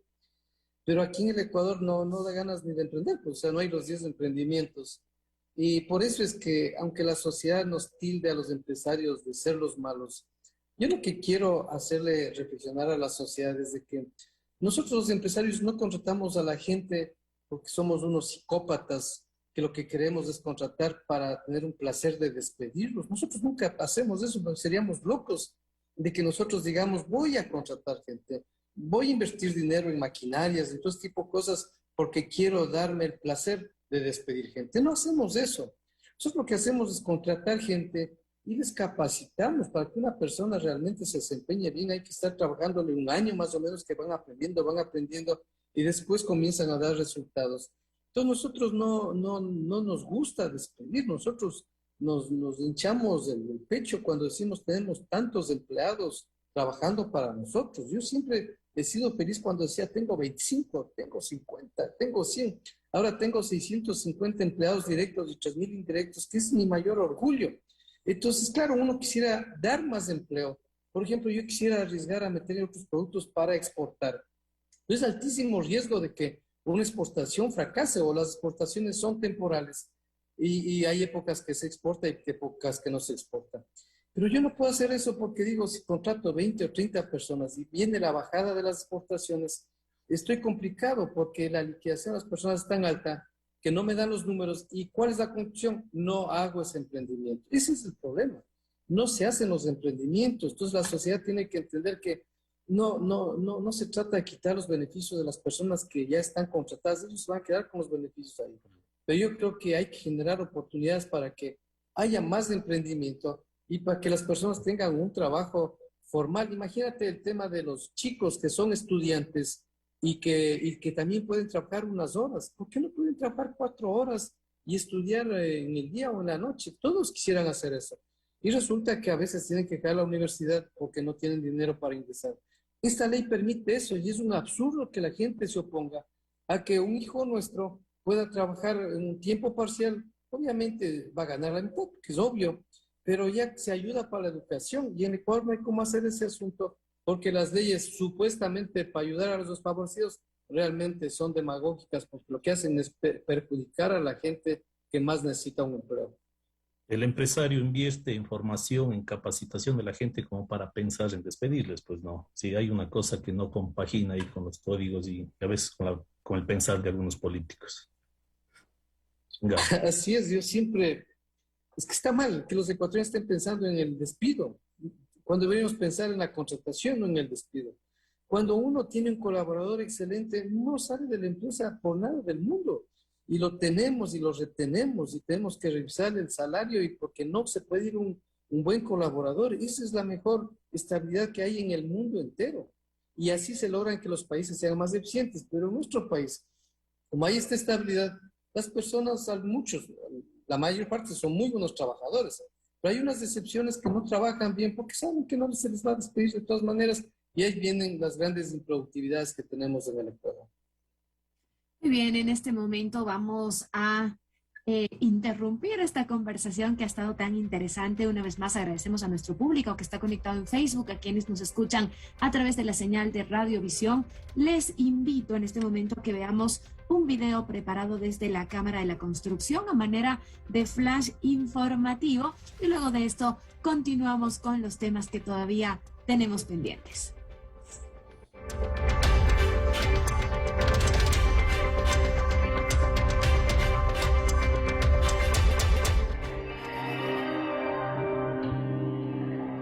Pero aquí en el Ecuador no da ganas ni de emprender, pues, o sea, no hay los 10 emprendimientos. Y por eso es que, aunque la sociedad nos tilde a los empresarios de ser los malos, yo lo que quiero hacerle reflexionar a la sociedad es de que nosotros los empresarios no contratamos a la gente porque somos unos psicópatas que lo que queremos es contratar para tener un placer de despedirlos. Nosotros nunca hacemos eso, porque seríamos locos de que nosotros digamos, voy a contratar gente, voy a invertir dinero en maquinarias, en todo este tipo de cosas, porque quiero darme el placer de despedir gente. No hacemos eso. Nosotros lo que hacemos es contratar gente y les capacitamos para que una persona realmente se desempeñe bien. Hay que estar trabajándole un año más o menos, que van aprendiendo y después comienzan a dar resultados. Entonces nosotros no nos gusta despedir, nosotros nos hinchamos el pecho cuando decimos tenemos tantos empleados trabajando para nosotros. Yo siempre he sido feliz cuando decía tengo 25, tengo 50, tengo 100. Ahora tengo 650 empleados directos y 3,000 indirectos, que es mi mayor orgullo. Entonces, claro, uno quisiera dar más empleo. Por ejemplo, yo quisiera arriesgar a meter otros productos para exportar. Es altísimo riesgo de que una exportación fracase o las exportaciones son temporales y hay épocas que se exporta y épocas que no se exporta. Pero yo no puedo hacer eso porque digo, si contrato 20 o 30 personas y viene la bajada de las exportaciones, estoy complicado porque la liquidación de las personas es tan alta que no me dan los números. ¿Y cuál es la conclusión? No hago ese emprendimiento. Ese es el problema. No se hacen los emprendimientos. Entonces la sociedad tiene que entender que no se trata de quitar los beneficios de las personas que ya están contratadas. Ellos se van a quedar con los beneficios ahí. Pero yo creo que hay que generar oportunidades para que haya más emprendimiento y para que las personas tengan un trabajo formal. Imagínate el tema de los chicos que son estudiantes y que también pueden trabajar unas horas. ¿Por qué no pueden trabajar 4 horas y estudiar en el día o en la noche? Todos quisieran hacer eso. Y resulta que a veces tienen que caer a la universidad porque no tienen dinero para ingresar. Esta ley permite eso y es un absurdo que la gente se oponga a que un hijo nuestro pueda trabajar en un tiempo parcial. Obviamente va a ganar la mitad, que es obvio, pero ya se ayuda para la educación. Y en Ecuador no hay cómo hacer ese asunto porque las leyes supuestamente para ayudar a los desfavorecidos realmente son demagógicas porque lo que hacen es perjudicar a la gente que más necesita un empleo. El empresario invierte en formación, en capacitación de la gente como para pensar en despedirles, pues no. Si hay una cosa que no compagina ahí con los códigos y a veces con el pensar de algunos políticos. Ya. Así es, yo siempre... Es que está mal que los ecuatorianos estén pensando en el despido, cuando deberíamos pensar en la contratación, no en el despido. Cuando uno tiene un colaborador excelente, no sale de la empresa por nada del mundo. Y lo tenemos y lo retenemos y tenemos que revisar el salario y porque no se puede ir un buen colaborador. Esa es la mejor estabilidad que hay en el mundo entero. Y así se logran que los países sean más eficientes. Pero en nuestro país, como hay esta estabilidad, Las personas, muchos, la mayor parte son muy buenos trabajadores, pero hay unas excepciones que no trabajan bien porque saben que no se les va a despedir de todas maneras, y ahí vienen las grandes improductividades que tenemos en el Ecuador. Muy bien, en este momento vamos a interrumpir esta conversación que ha estado tan interesante. Una vez más agradecemos a nuestro público que está conectado en Facebook, a quienes nos escuchan a través de la señal de Radiovisión. Les invito en este momento a que veamos un video preparado desde la Cámara de la Construcción a manera de flash informativo, y luego de esto continuamos con los temas que todavía tenemos pendientes.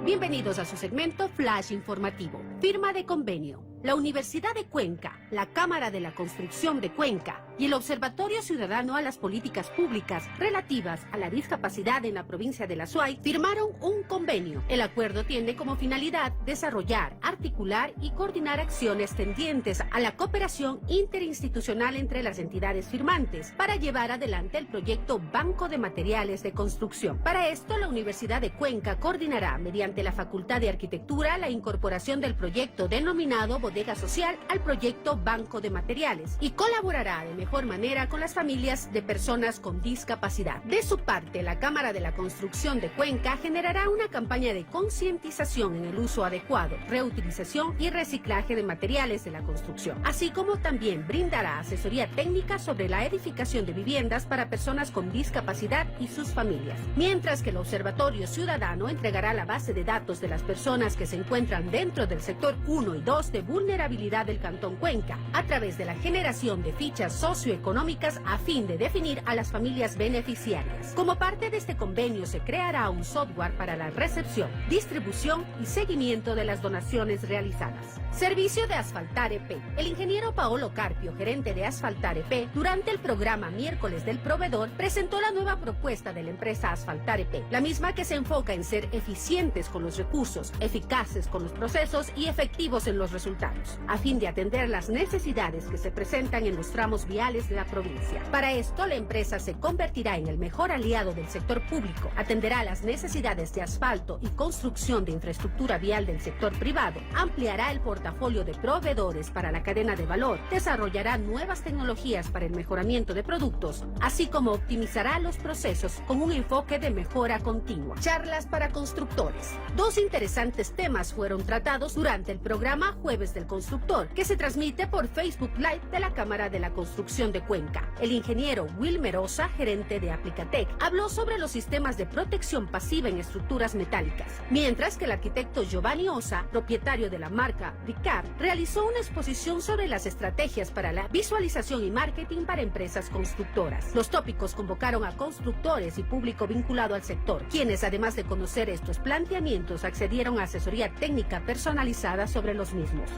Bienvenidos a su segmento Flash Informativo. Firma de convenio. La Universidad de Cuenca, la Cámara de la Construcción de Cuenca y el Observatorio Ciudadano a las Políticas Públicas relativas a la discapacidad en la provincia de La Suay firmaron un convenio. El acuerdo tiene como finalidad desarrollar, articular y coordinar acciones tendientes a la cooperación interinstitucional entre las entidades firmantes para llevar adelante el proyecto Banco de Materiales de Construcción. Para esto, la Universidad de Cuenca coordinará mediante la Facultad de Arquitectura la incorporación del proyecto denominado Bodega Social al proyecto Banco de Materiales y colaborará de mejor manera con las familias de personas con discapacidad. De su parte, la Cámara de la Construcción de Cuenca generará una campaña de concientización en el uso adecuado, reutilización y reciclaje de materiales de la construcción, así como también brindará asesoría técnica sobre la edificación de viviendas para personas con discapacidad y sus familias, mientras que el Observatorio Ciudadano entregará la base de datos de las personas que se encuentran dentro del sector 1 y 2 de vulnerabilidad del Cantón Cuenca, a través de la generación de fichas socioeconómicas a fin de definir a las familias beneficiarias. Como parte de este convenio se creará un software para la recepción, distribución y seguimiento de las donaciones realizadas. Servicio de Asfaltar EP. El ingeniero Paolo Carpio, gerente de Asfaltar EP, durante el programa Miércoles del Proveedor, presentó la nueva propuesta de la empresa Asfaltar EP, la misma que se enfoca en ser eficientes con los recursos, eficaces con los procesos y efectivos en los resultados, a fin de atender las necesidades que se presentan en los tramos viales de la provincia. Para esto, la empresa se convertirá en el mejor aliado del sector público, atenderá las necesidades de asfalto y construcción de infraestructura vial del sector privado, ampliará el portafolio de proveedores para la cadena de valor, desarrollará nuevas tecnologías para el mejoramiento de productos, así como optimizará los procesos con un enfoque de mejora continua. Charlas para constructores. Dos interesantes temas fueron tratados durante el programa Jueves del Constructor, que se transmite por Facebook Live de la Cámara de la Construcción de Cuenca. El ingeniero Wilmer Osa, gerente de Aplicatec, habló sobre los sistemas de protección pasiva en estructuras metálicas, mientras que el arquitecto Giovanni Osa, propietario de la marca Ricard, realizó una exposición sobre las estrategias para la visualización y marketing para empresas constructoras. Los tópicos convocaron a constructores y público vinculado al sector, quienes además de conocer estos planteamientos accedieron a asesoría técnica personalizada sobre los mismos.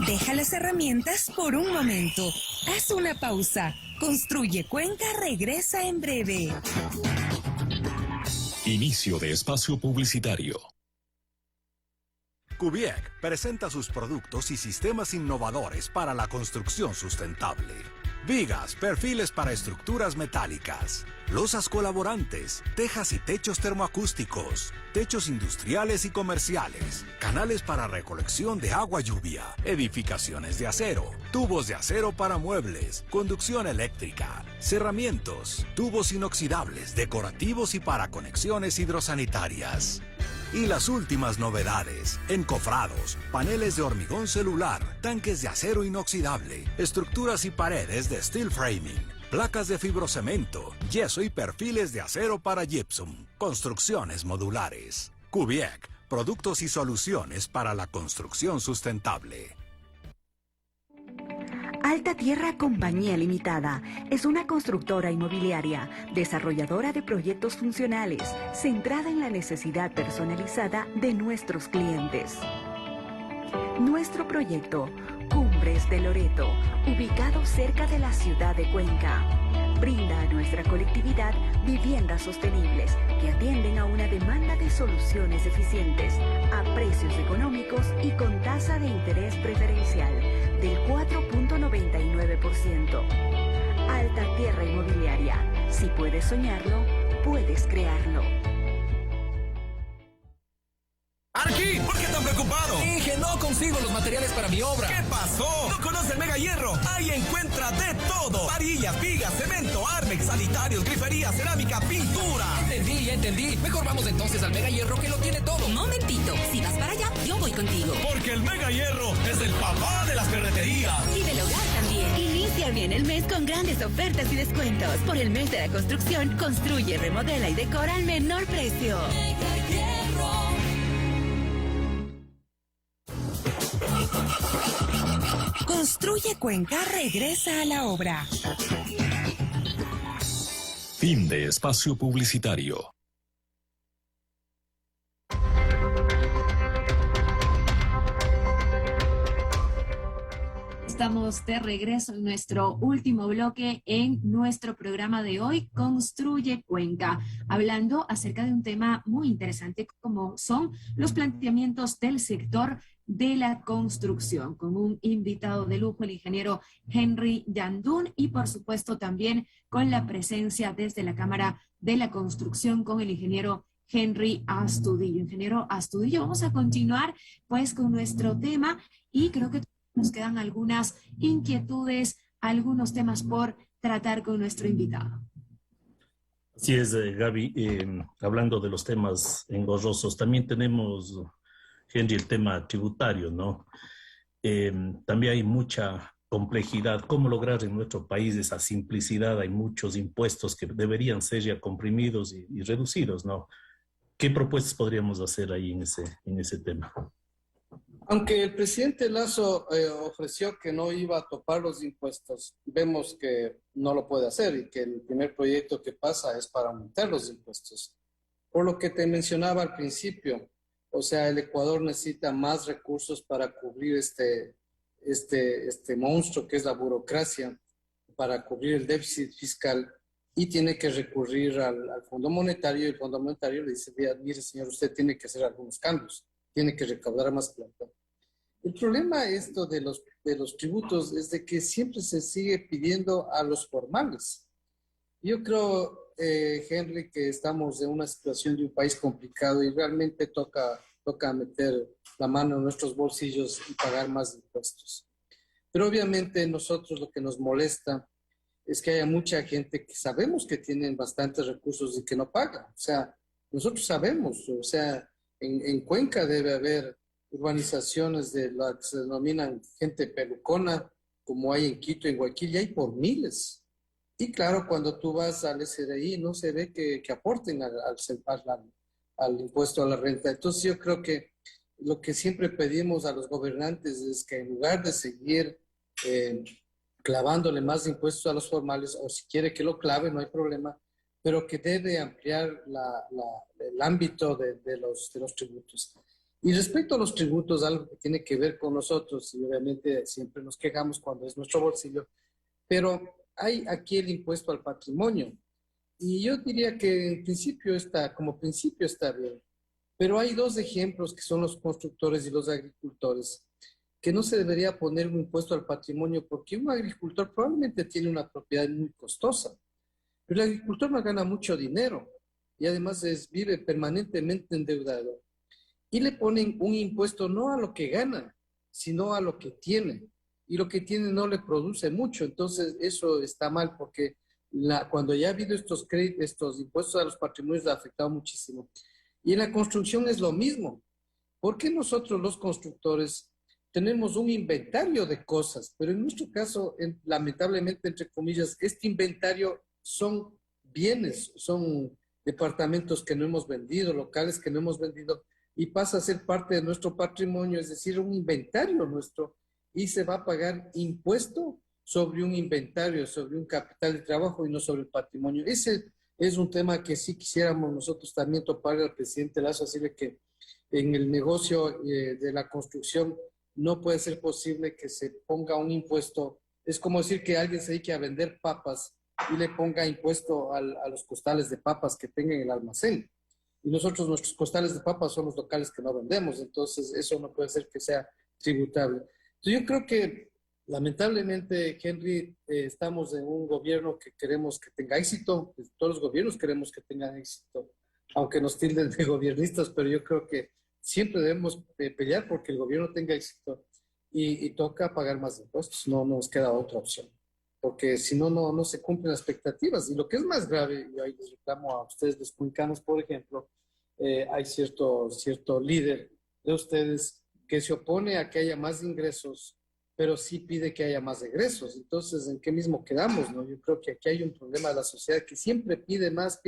Deja las herramientas por un momento. Haz una pausa. Construye Cuenca regresa en breve. Inicio de espacio publicitario. Kubiak presenta sus productos y sistemas innovadores para la construcción sustentable. Vigas, perfiles para estructuras metálicas, losas colaborantes, tejas y techos termoacústicos, techos industriales y comerciales, canales para recolección de agua lluvia, edificaciones de acero, tubos de acero para muebles, conducción eléctrica, cerramientos, tubos inoxidables, decorativos y para conexiones hidrosanitarias. Y las últimas novedades: encofrados, paneles de hormigón celular, tanques de acero inoxidable, estructuras y paredes de steel framing, placas de fibrocemento, yeso y perfiles de acero para gypsum, construcciones modulares. Kubiak, productos y soluciones para la construcción sustentable. Alta Tierra Compañía Limitada es una constructora inmobiliaria, desarrolladora de proyectos funcionales, centrada en la necesidad personalizada de nuestros clientes. Nuestro proyecto, Cumbres de Loreto, ubicado cerca de la ciudad de Cuenca, brinda a nuestra colectividad viviendas sostenibles que atienden a una demanda de soluciones eficientes, a precios económicos y con tasa de interés preferencial del 4.99%. Alta Tierra Inmobiliaria. Si puedes soñarlo, puedes crearlo. Arqui, ¿por qué tan preocupado? Dije, no consigo los materiales para mi obra. ¿Qué pasó? ¿No conoce el Mega Hierro? Ahí encuentra de todo. Varillas, vigas, cemento, armex, sanitarios, grifería, cerámica, pintura. Ya entendí. Mejor vamos entonces al Mega Hierro que lo tiene todo. Momentito, si vas para allá, yo voy contigo. Porque el Mega Hierro es el papá de las ferreterías. Y del hogar también. Inicia bien el mes con grandes ofertas y descuentos. Por el mes de la construcción, construye, remodela y decora al menor precio. Mega Hierro. Construye Cuenca regresa a la obra. Fin de espacio publicitario. Estamos de regreso en nuestro último bloque en nuestro programa de hoy, Construye Cuenca, hablando acerca de un tema muy interesante como son los planteamientos del sector de la construcción, con un invitado de lujo, el ingeniero Henry Yandún, y por supuesto también con la presencia desde la Cámara de la Construcción con el ingeniero Henry Astudillo. Ingeniero Astudillo, vamos a continuar pues con nuestro tema y creo que nos quedan algunas inquietudes, algunos temas por tratar con nuestro invitado. Así es, Gaby, hablando de los temas engorrosos, también tenemos, Henry, el tema tributario, ¿no? También hay mucha complejidad. ¿Cómo lograr en nuestro país esa simplicidad? Hay muchos impuestos que deberían ser ya comprimidos y reducidos, ¿no? ¿Qué propuestas podríamos hacer ahí en ese tema? Aunque el presidente Lasso ofreció que no iba a topar los impuestos, vemos que no lo puede hacer y que el primer proyecto que pasa es para aumentar los impuestos. Por lo que te mencionaba al principio, o sea, el Ecuador necesita más recursos para cubrir este monstruo que es la burocracia, para cubrir el déficit fiscal, y tiene que recurrir al Fondo Monetario, y el Fondo Monetario le dice, mire señor, usted tiene que hacer algunos cambios, tiene que recaudar más plata. El problema esto de los tributos es de que siempre se sigue pidiendo a los formales. Yo creo, Henry, que estamos en una situación de un país complicado y realmente toca meter la mano en nuestros bolsillos y pagar más impuestos. Pero obviamente nosotros lo que nos molesta es que haya mucha gente que sabemos que tienen bastantes recursos y que no paga. O sea, nosotros sabemos, o sea, en Cuenca debe haber urbanizaciones de las que se denominan gente pelucona, como hay en Quito, en Guayaquil, y hay por miles. Y claro, cuando tú vas al SRI no se ve que aporten al impuesto a la renta. Entonces yo creo que lo que siempre pedimos a los gobernantes es que en lugar de seguir clavándole más impuestos a los formales, o si quiere que lo clave, no hay problema, pero que debe ampliar el ámbito de los tributos. Y respecto a los tributos, algo que tiene que ver con nosotros, y obviamente siempre nos quejamos cuando es nuestro bolsillo, pero hay aquí el impuesto al patrimonio. Y yo diría que como principio está bien, pero hay dos ejemplos que son los constructores y los agricultores, que no se debería poner un impuesto al patrimonio porque un agricultor probablemente tiene una propiedad muy costosa, pero el agricultor no gana mucho dinero y además vive permanentemente endeudado. Y le ponen un impuesto no a lo que gana, sino a lo que tiene. Y lo que tiene no le produce mucho. Entonces, eso está mal porque cuando ya ha habido estos impuestos a los patrimonios ha afectado muchísimo. Y en la construcción es lo mismo. ¿Por qué nosotros los constructores tenemos un inventario de cosas? Pero en nuestro caso, lamentablemente, entre comillas, este inventario son bienes, son departamentos que no hemos vendido, locales que no hemos vendido, y pasa a ser parte de nuestro patrimonio, es decir, un inventario nuestro, y se va a pagar impuesto sobre un inventario, sobre un capital de trabajo y no sobre el patrimonio. Ese es un tema que sí quisiéramos nosotros también toparle al presidente Lasso, decirle que en el negocio de la construcción no puede ser posible que se ponga un impuesto. Es como decir que alguien se dedique a vender papas y le ponga impuesto a los costales de papas que tenga en el almacén. y nosotros, nuestros costales de papas son los locales que no vendemos, entonces eso no puede ser que sea tributable. Entonces yo creo que lamentablemente, Henry, estamos en un gobierno que queremos que tenga éxito, todos los gobiernos queremos que tengan éxito, aunque nos tilden de gobiernistas, pero yo creo que siempre debemos pelear porque el gobierno tenga éxito y toca pagar más impuestos, no nos queda otra opción, porque si no, no se cumplen las expectativas. Y lo que es más grave, y ahí les reclamo a ustedes los cuencanos, por ejemplo, hay cierto líder de ustedes que se opone a que haya más ingresos, pero sí pide que haya más egresos. Entonces, ¿en qué mismo quedamos, no? Yo creo que aquí hay un problema de la sociedad que siempre pide más,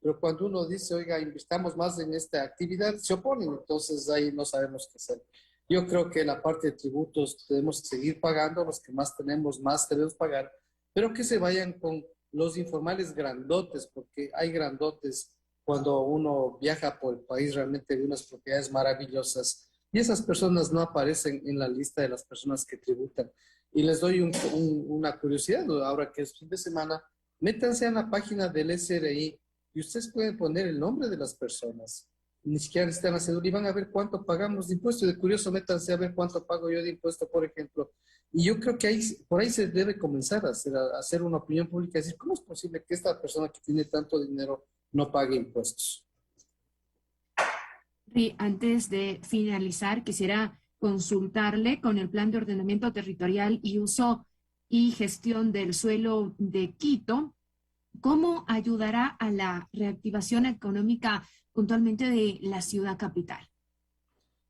pero cuando uno dice, oiga, invirtamos más en esta actividad, se oponen, entonces ahí no sabemos qué hacer. Yo creo que la parte de tributos tenemos que seguir pagando, los que más tenemos, más debemos pagar, pero que se vayan con los informales grandotes, porque hay grandotes cuando uno viaja por el país, realmente ve unas propiedades maravillosas, y esas personas no aparecen en la lista de las personas que tributan. Y les doy una curiosidad, ahora que es fin de semana, métanse a la página del SRI y ustedes pueden poner el nombre de las personas. Ni siquiera necesitan la cédula y van a ver cuánto pagamos de impuesto. De curioso, métanse a ver cuánto pago yo de impuesto, por ejemplo. Y yo creo que por ahí se debe comenzar a hacer una opinión pública, decir, ¿cómo es posible que esta persona que tiene tanto dinero no pague impuestos? Y antes de finalizar, quisiera consultarle con el Plan de Ordenamiento Territorial y Uso y Gestión del Suelo de Quito, ¿cómo ayudará a la reactivación económica puntualmente de la ciudad capital?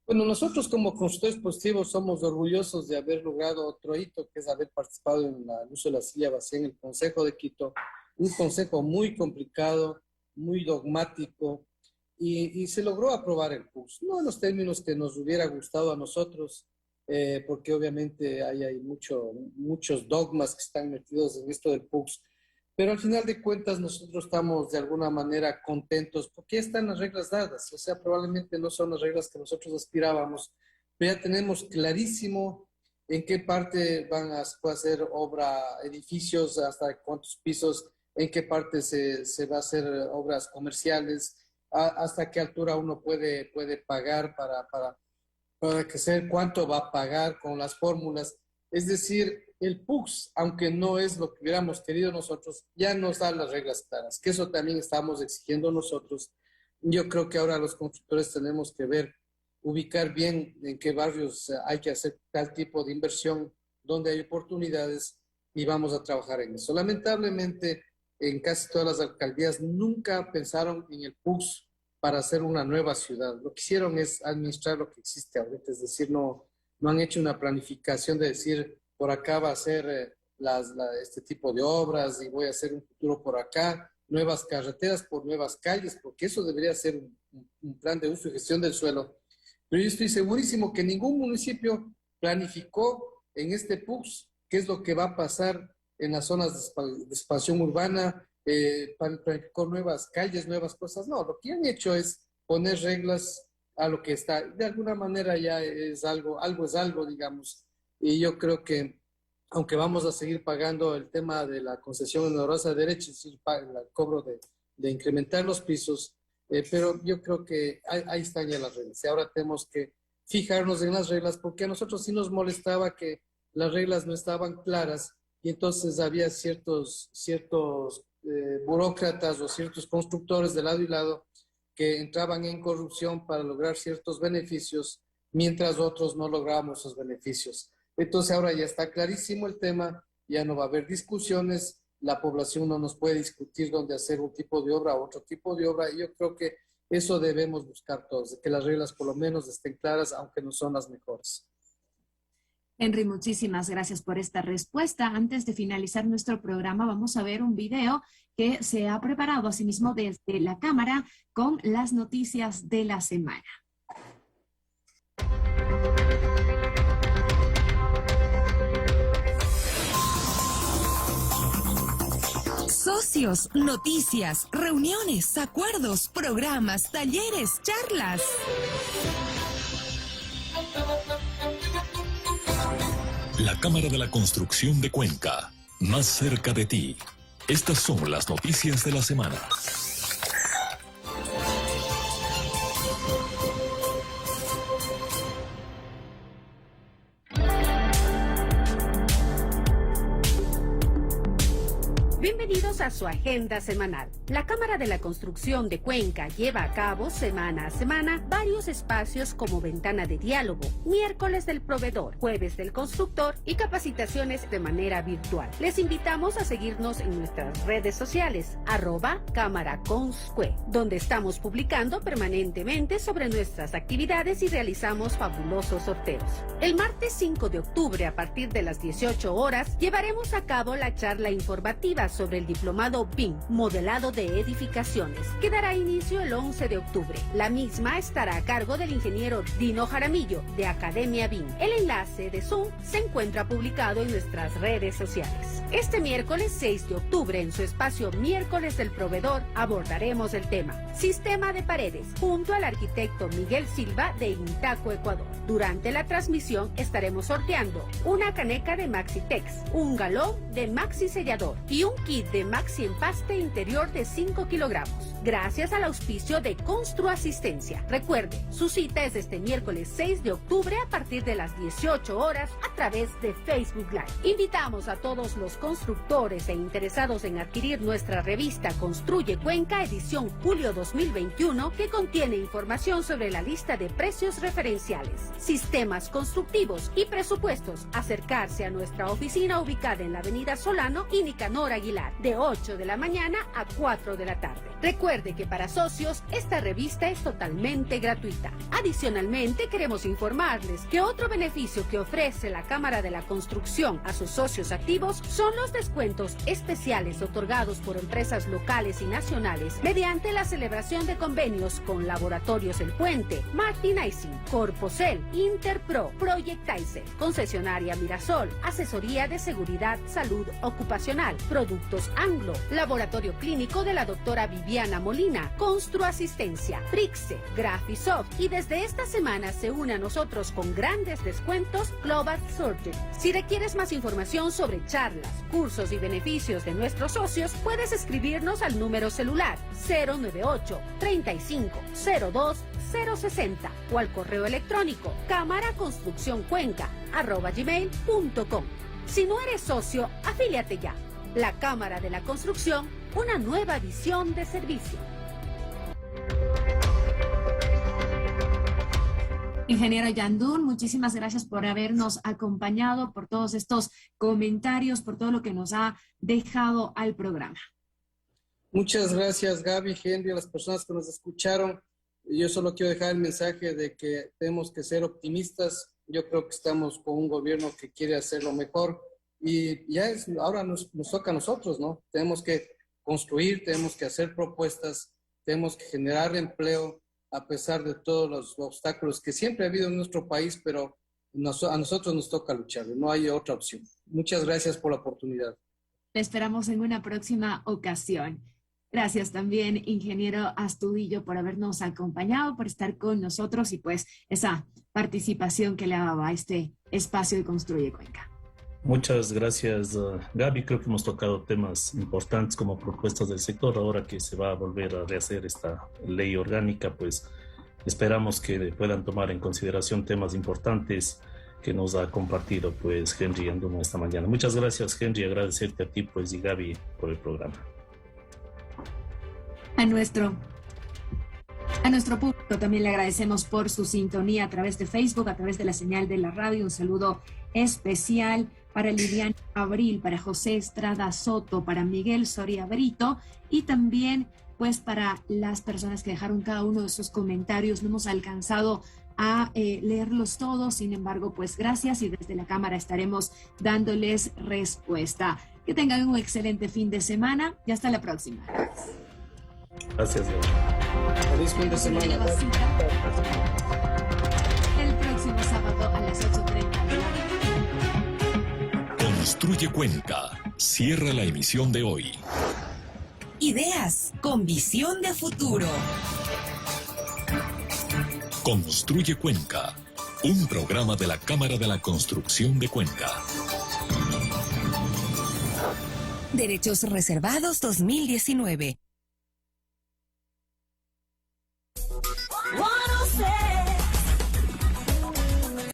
Bueno, nosotros como consultores positivos somos orgullosos de haber logrado otro hito, que es haber participado en el uso de la silla vacía en el Consejo de Quito, un consejo muy complicado, muy dogmático, y se logró aprobar el PUCS, no en los términos que nos hubiera gustado a nosotros, porque obviamente hay muchos dogmas que están metidos en esto del PUCS, pero al final de cuentas nosotros estamos de alguna manera contentos porque ya están las reglas dadas, o sea, probablemente no son las reglas que nosotros aspirábamos, pero ya tenemos clarísimo en qué parte se puede hacer obra, edificios, hasta cuántos pisos, en qué parte se va a hacer obras comerciales, hasta qué altura uno puede pagar para que sepa cuánto va a pagar con las fórmulas. Es decir, el PUCS, aunque no es lo que hubiéramos querido nosotros, ya nos da las reglas claras, que eso también estamos exigiendo nosotros. Yo creo que ahora los constructores tenemos que ubicar bien en qué barrios hay que hacer tal tipo de inversión, donde hay oportunidades, y vamos a trabajar en eso. Lamentablemente, en casi todas las alcaldías nunca pensaron en el PUCS para hacer una nueva ciudad. Lo que hicieron es administrar lo que existe ahorita, es decir, no han hecho una planificación de decir, por acá va a ser este tipo de obras y voy a hacer un futuro por acá, nuevas carreteras por nuevas calles, porque eso debería ser un plan de uso y gestión del suelo. Pero yo estoy segurísimo que ningún municipio planificó en este PUCS qué es lo que va a pasar en las zonas de expansión urbana, planificó nuevas calles, nuevas cosas. No, lo que han hecho es poner reglas a lo que está. De alguna manera ya es algo es algo, digamos. Y yo creo que, aunque vamos a seguir pagando el tema de la concesión onerosa de derechos, es decir, el cobro de incrementar los pisos, pero yo creo que ahí están ya las reglas. Y ahora tenemos que fijarnos en las reglas, porque a nosotros sí nos molestaba que las reglas no estaban claras, y entonces había ciertos burócratas o ciertos constructores de lado y lado que entraban en corrupción para lograr ciertos beneficios, mientras otros no lográbamos esos beneficios. Entonces ahora ya está clarísimo el tema, ya no va a haber discusiones, la población no nos puede discutir dónde hacer un tipo de obra o otro tipo de obra, y yo creo que eso debemos buscar todos, que las reglas por lo menos estén claras, aunque no son las mejores. Henry, muchísimas gracias por esta respuesta. Antes de finalizar nuestro programa, vamos a ver un video que se ha preparado asimismo desde la Cámara con las noticias de la semana. Socios, noticias, reuniones, acuerdos, programas, talleres, charlas. La Cámara de la Construcción de Cuenca, más cerca de ti. Estas son las noticias de la semana. Bienvenidos a su agenda semanal. La Cámara de la Construcción de Cuenca lleva a cabo semana a semana varios espacios como ventana de diálogo, miércoles del proveedor, jueves del constructor y capacitaciones de manera virtual. Les invitamos a seguirnos en nuestras redes sociales, @cámaraconscue, donde estamos publicando permanentemente sobre nuestras actividades y realizamos fabulosos sorteos. El martes 5 de octubre, a partir de las 18 horas, llevaremos a cabo la charla informativa sobre el diplomado BIM, modelado de edificaciones, que dará inicio el 11 de octubre. La misma estará a cargo del ingeniero Dino Jaramillo, de Academia BIM. El enlace de Zoom se encuentra publicado en nuestras redes sociales. Este miércoles 6 de octubre, en su espacio Miércoles del Proveedor, abordaremos el tema Sistema de Paredes, junto al arquitecto Miguel Silva de Intaco, Ecuador. Durante la transmisión estaremos sorteando una caneca de Maxitex, un galón de Maxi Sellador y un kit de Maxi Empaste interior de 5 kilogramos. Gracias al auspicio de Construasistencia. Recuerde, su cita es este miércoles 6 de octubre a partir de las 18 horas a través de Facebook Live. Invitamos a todos los constructores e interesados en adquirir nuestra revista Construye Cuenca, edición julio 2021, que contiene información sobre la lista de precios referenciales, sistemas constructivos y presupuestos. Acercarse a nuestra oficina ubicada en la avenida Solano y Nicanor Aguilar, de 8 de la mañana a 4 de la tarde. Recuerde que para socios esta revista es totalmente gratuita. Adicionalmente, queremos informarles que otro beneficio que ofrece la Cámara de la Construcción a sus socios activos son los descuentos especiales otorgados por empresas locales y nacionales mediante la celebración de convenios con Laboratorios El Puente, Martinizing, Corpocel, Interpro, Proyectaiser, Concesionaria Mirasol, Asesoría de Seguridad, Salud Ocupacional, Productos Anglo, Laboratorio Clínico de la doctora Viviana Molina, Construasistencia, Prixe, Graphisoft, y desde esta semana se une a nosotros con grandes descuentos Global Surgery. Si requieres más información sobre charlas, cursos y beneficios de nuestros socios, puedes escribirnos al número celular 098 35 02 060 o al correo electrónico camaraconstruccioncuenca@gmail.com. Si no eres socio, afíliate ya. La Cámara de la Construcción, una nueva visión de servicio. Ingeniero Yandún, muchísimas gracias por habernos acompañado, por todos estos comentarios, por todo lo que nos ha dejado al programa. Muchas gracias, Gaby, Henry, a las personas que nos escucharon. Yo solo quiero dejar el mensaje de que tenemos que ser optimistas. Yo creo que estamos con un gobierno que quiere hacerlo mejor y ya ahora nos toca a nosotros, ¿no? Tenemos que construir, tenemos que hacer propuestas, tenemos que generar empleo a pesar de todos los obstáculos que siempre ha habido en nuestro país, pero a nosotros nos toca luchar, no hay otra opción. Muchas gracias por la oportunidad. Te esperamos en una próxima ocasión. Gracias también, ingeniero Astudillo, por habernos acompañado, por estar con nosotros y pues esa participación que le daba a este espacio de Construye Cuenca. Muchas gracias, Gaby. Creo que hemos tocado temas importantes como propuestas del sector. Ahora que se va a volver a rehacer esta ley orgánica, pues esperamos que puedan tomar en consideración temas importantes que nos ha compartido pues Henry Yandún esta mañana. Muchas gracias, Henry. Agradecerte a ti pues y Gaby por el programa. A nuestro público también le agradecemos por su sintonía a través de Facebook, a través de la señal de la radio. Un saludo especial para Liliana Abril, para José Estrada Soto, para Miguel Soria Brito y también pues para las personas que dejaron cada uno de sus comentarios. No hemos alcanzado a leerlos todos, sin embargo pues gracias y desde la cámara estaremos dándoles respuesta. Que tengan un excelente fin de semana y hasta la próxima. Gracias. Feliz fin de semana. El próximo sábado a las 8:30. Construye Cuenca. Cierra la emisión de hoy. Ideas con visión de futuro. Construye Cuenca. Un programa de la Cámara de la Construcción de Cuenca. Derechos Reservados 2019.